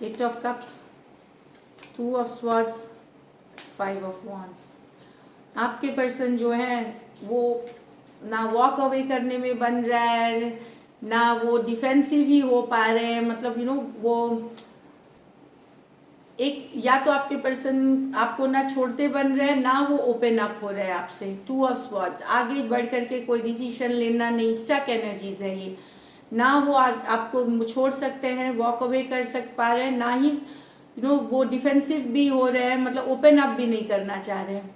Eight of cups, 2 of swords, 5 of wands. आपके पर्सन जो है वो ना वॉक अवे करने में बन रहा है, ना वो डिफेंसिव ही हो पा रहे हैं। मतलब वो एक, या तो आपके पर्सन आपको ना छोड़ते बन रहे हैं, ना वो ओपन अप हो रहे हैं आपसे। 2 ऑफ स्वॉर्ड्स, आगे बढ़ करके कोई डिसीजन लेना नहीं, स्टक एनर्जीज है ये। ना वो आपको छोड़ सकते हैं, वॉक अवे कर पा रहे हैं, ना ही वो डिफेंसिव भी हो रहे हैं, मतलब ओपन अप भी नहीं करना चाह रहे हैं।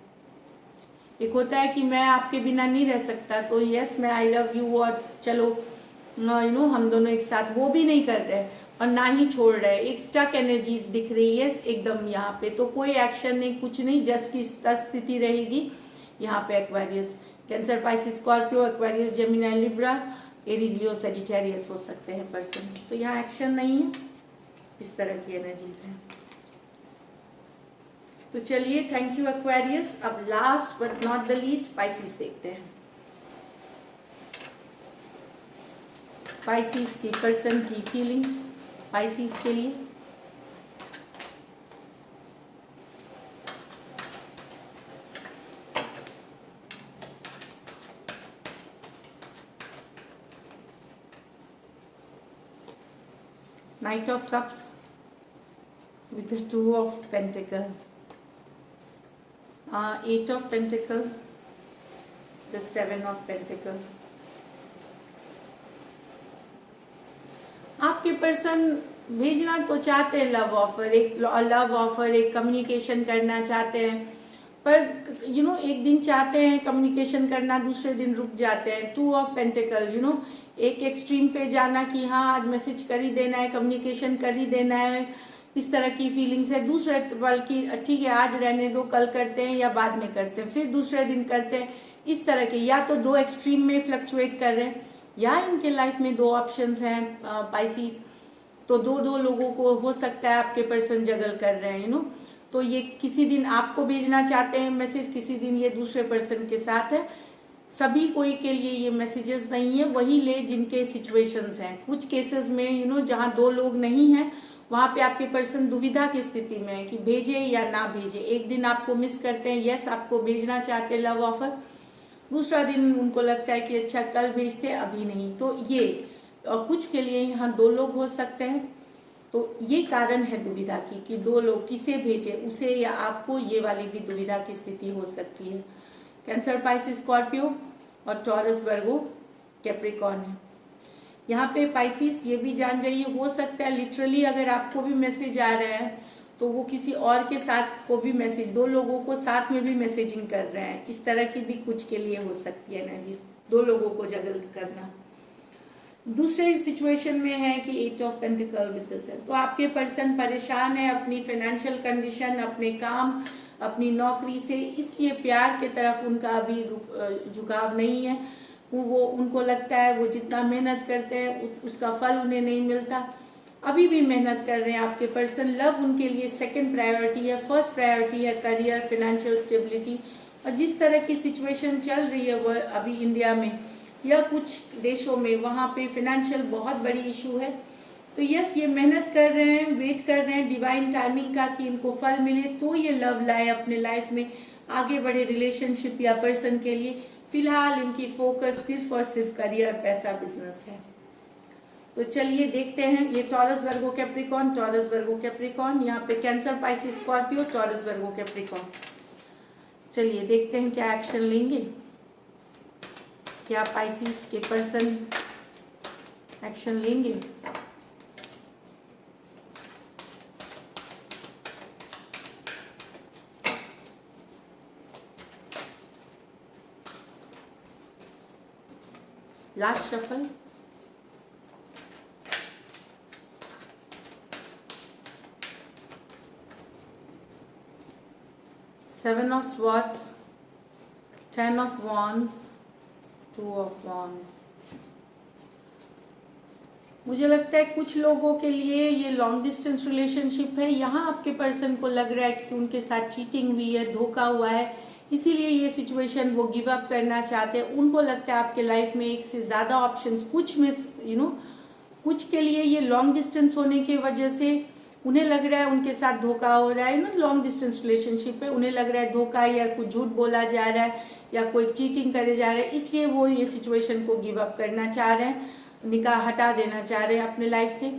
एक होता है कि मैं आपके बिना नहीं रह सकता, तो यस मैं आई लव यू और चलो हम दोनों एक साथ, वो भी नहीं कर रहे और ना ही छोड़ रहे। एक स्टक एनर्जीज दिख रही है एकदम यहाँ पे, तो कोई एक्शन नहीं, कुछ नहीं, जस्ट की स्थिति रहेगी यहाँ पे। Aquarius, Cancer, Pisces, Scorpio, Aquarius, Gemini, Libra, Aries, Leo, Sagittarius हो सकते हैं पर्सन। तो यहाँ एक्शन नहीं है, इस तरह की एनर्जीज है। तो चलिए, थैंक यू एक्वेरियस। अब last but not the least Pisces देखते हैं। पाइसिस की पर्सन की फीलिंग्स पाइसिस के लिए। Knight of Cups with the 2 of Pentacle, 8 of Pentacle, the 7 of Pentacle. आपके पर्सन भेजना तो चाहते हैं लव ऑफर, एक कम्युनिकेशन करना चाहते हैं, पर एक दिन चाहते हैं कम्युनिकेशन करना, दूसरे दिन रुक जाते हैं। 2 ऑफ पेंटिकल, एक एक्सट्रीम पे जाना कि हाँ आज मैसेज कर ही देना है, कम्युनिकेशन कर ही देना है, इस तरह की फीलिंग्स है। दूसरे बल्कि ठीक है आज रहने दो, कल करते हैं या बाद में करते हैं, फिर दूसरे दिन करते हैं, इस तरह के। या तो 2 एक्सट्रीम में फ्लक्चुएट कर रहे हैं, या इनके लाइफ में 2 ऑप्शंस हैं पाइसिस, तो दो लोगों को हो सकता है आपके पर्सन जगल कर रहे हैं। तो ये किसी दिन आपको भेजना चाहते हैं मैसेज, किसी दिन ये दूसरे पर्सन के साथ है। सभी कोई के लिए ये मैसेजेस नहीं है, वही ले जिनके सिचुएशंस हैं। कुछ केसेस में जहाँ 2 लोग नहीं हैं, वहाँ पे आपके पर्सन दुविधा की स्थिति में है कि भेजे या ना भेजे। एक दिन आपको मिस करते हैं, यस आपको भेजना चाहते हैं लव ऑफर, दूसरा दिन उनको लगता है कि अच्छा कल भेजते, अभी नहीं। तो ये कुछ के लिए यहाँ 2 लोग हो सकते हैं। तो ये कारण है दुविधा की कि 2 लोग किसे भेजे, उसे या आपको, ये वाली भी दुविधा की स्थिति हो सकती है। कैंसर, पाइसिस, स्कॉर्पियो और टॉरस, वर्गो, कैप्रिकॉर्न है। यहाँ पे पाइसिस ये भी जान जाइए, हो सकता है लिटरली अगर आपको भी मैसेज आ रहा है तो वो किसी और के साथ को भी मैसेज, 2 लोगों को साथ में भी मैसेजिंग कर रहे हैं, इस तरह की भी कुछ के लिए हो सकती है एनर्जी, 2 लोगों को जगल करना। दूसरे सिचुएशन में है कि 8 ऑफ पेंटिकल विद द सन, तो आपके पर्सन परेशान है अपनी फाइनेंशियल कंडीशन, अपने काम, अपनी नौकरी से, इसलिए प्यार के तरफ उनका अभी झुकाव नहीं है। वो उनको लगता है वो जितना मेहनत करते हैं उसका फल उन्हें नहीं मिलता। अभी भी मेहनत कर रहे हैं आपके पर्सन। लव उनके लिए सेकंड प्रायोरिटी है, फर्स्ट प्रायोरिटी है करियर, फाइनेंशियल स्टेबिलिटी। और जिस तरह की सिचुएशन चल रही है वो अभी इंडिया में या कुछ देशों में, वहाँ पे फाइनेंशियल बहुत बड़ी इशू है। तो यस, ये मेहनत कर रहे हैं, वेट कर रहे हैं डिवाइन टाइमिंग का कि इनको फल मिले, तो ये लव लाए अपने लाइफ में, आगे बढ़े रिलेशनशिप या पर्सन के लिए। फिलहाल इनकी फोकस सिर्फ और सिर्फ करियर, पैसा, बिजनेस है। तो चलिए देखते हैं। ये टॉरस, वर्गो, कैप्रिकॉर्न, टॉरस, वर्गो, कैप्रिकॉर्न, यहाँ पे कैंसर, पाइसिस, स्कॉर्पियो, टॉरस, वर्गो, कैप्रिकॉर्न। चलिए देखते हैं क्या एक्शन लेंगे, क्या पाइसिस के पर्सन एक्शन लेंगे। Last shuffle. Seven of swords, 10 of wands, 2 of wands. मुझे लगता है कुछ लोगों के लिए ये लॉन्ग डिस्टेंस रिलेशनशिप है। यहाँ आपके पर्सन को लग रहा है कि उनके साथ चीटिंग हुई है, धोखा हुआ है, इसीलिए ये सिचुएशन वो गिव अप करना चाहते हैं। उनको लगता है आपके लाइफ में एक से ज़्यादा ऑप्शंस, कुछ में कुछ के लिए ये लॉन्ग डिस्टेंस होने की वजह से उन्हें लग रहा है उनके साथ धोखा हो रहा है ना। लॉन्ग डिस्टेंस रिलेशनशिप है, उन्हें लग रहा है धोखा या कुछ झूठ बोला जा रहा है या कोई चीटिंग करे जा रहा है, इसलिए वो ये सिचुएशन को गिव अप करना चाह रहे हैं, निकाह हटा देना चाह रहे हैं अपने लाइफ से।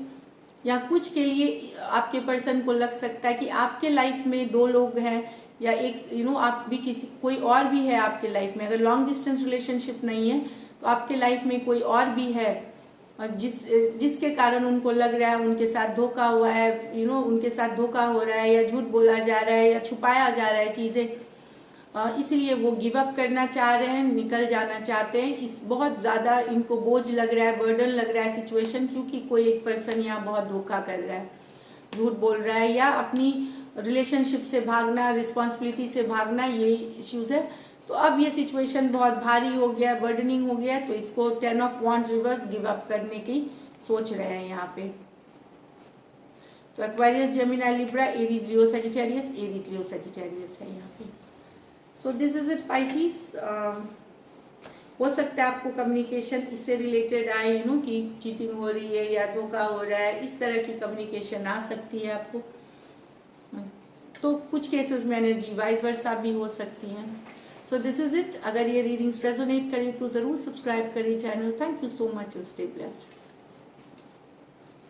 या कुछ के लिए आपके पर्सन को लग सकता है कि आपके लाइफ में 2 लोग हैं या एक आप भी किसी कोई और भी है आपके लाइफ में। अगर लॉन्ग डिस्टेंस रिलेशनशिप नहीं है तो आपके लाइफ में कोई और भी है जिसके कारण उनको लग रहा है उनके साथ धोखा हुआ है, उनके साथ धोखा हो रहा है या झूठ बोला जा रहा है या छुपाया जा रहा है चीज़ें, इसलिए वो गिव अप करना चाह रहे हैं, निकल जाना चाहते हैं। इस बहुत ज़्यादा इनको बोझ लग रहा है, बर्डन लग रहा है सिचुएशन, क्योंकि कोई एक पर्सन यहाँ बहुत धोखा कर रहा है, झूठ बोल रहा है या अपनी रिलेशनशिप से भागना, रिस्पॉन्सिबिलिटी से भागना, ये इश्यूज है। तो अब ये सिचुएशन बहुत भारी हो गया, बर्डनिंग हो गया, तो इसको 10 of wands reverse give up करने की सोच रहे हैं यहाँ पे। तो Aquarius, Gemini, Libra, Aries, Leo, Sagittarius, Aries, Leo, Sagittarius है यहाँ पे। So this is it Pisces. हो सकता है आपको कम्युनिकेशन इससे रिलेटेड आए कि चीटिंग हो रही है या धोखा हो रहा है, इस तरह की कम्युनिकेशन आ सकती है आपको। तो कुछ केसेस में एनर्जी वाइस वर्सा भी हो सकती है। So this is it. अगर ये रीडिंग्स रेजोनेट करें तो ज़रूर सब्सक्राइब करें channel. Thank you so much, stay blessed.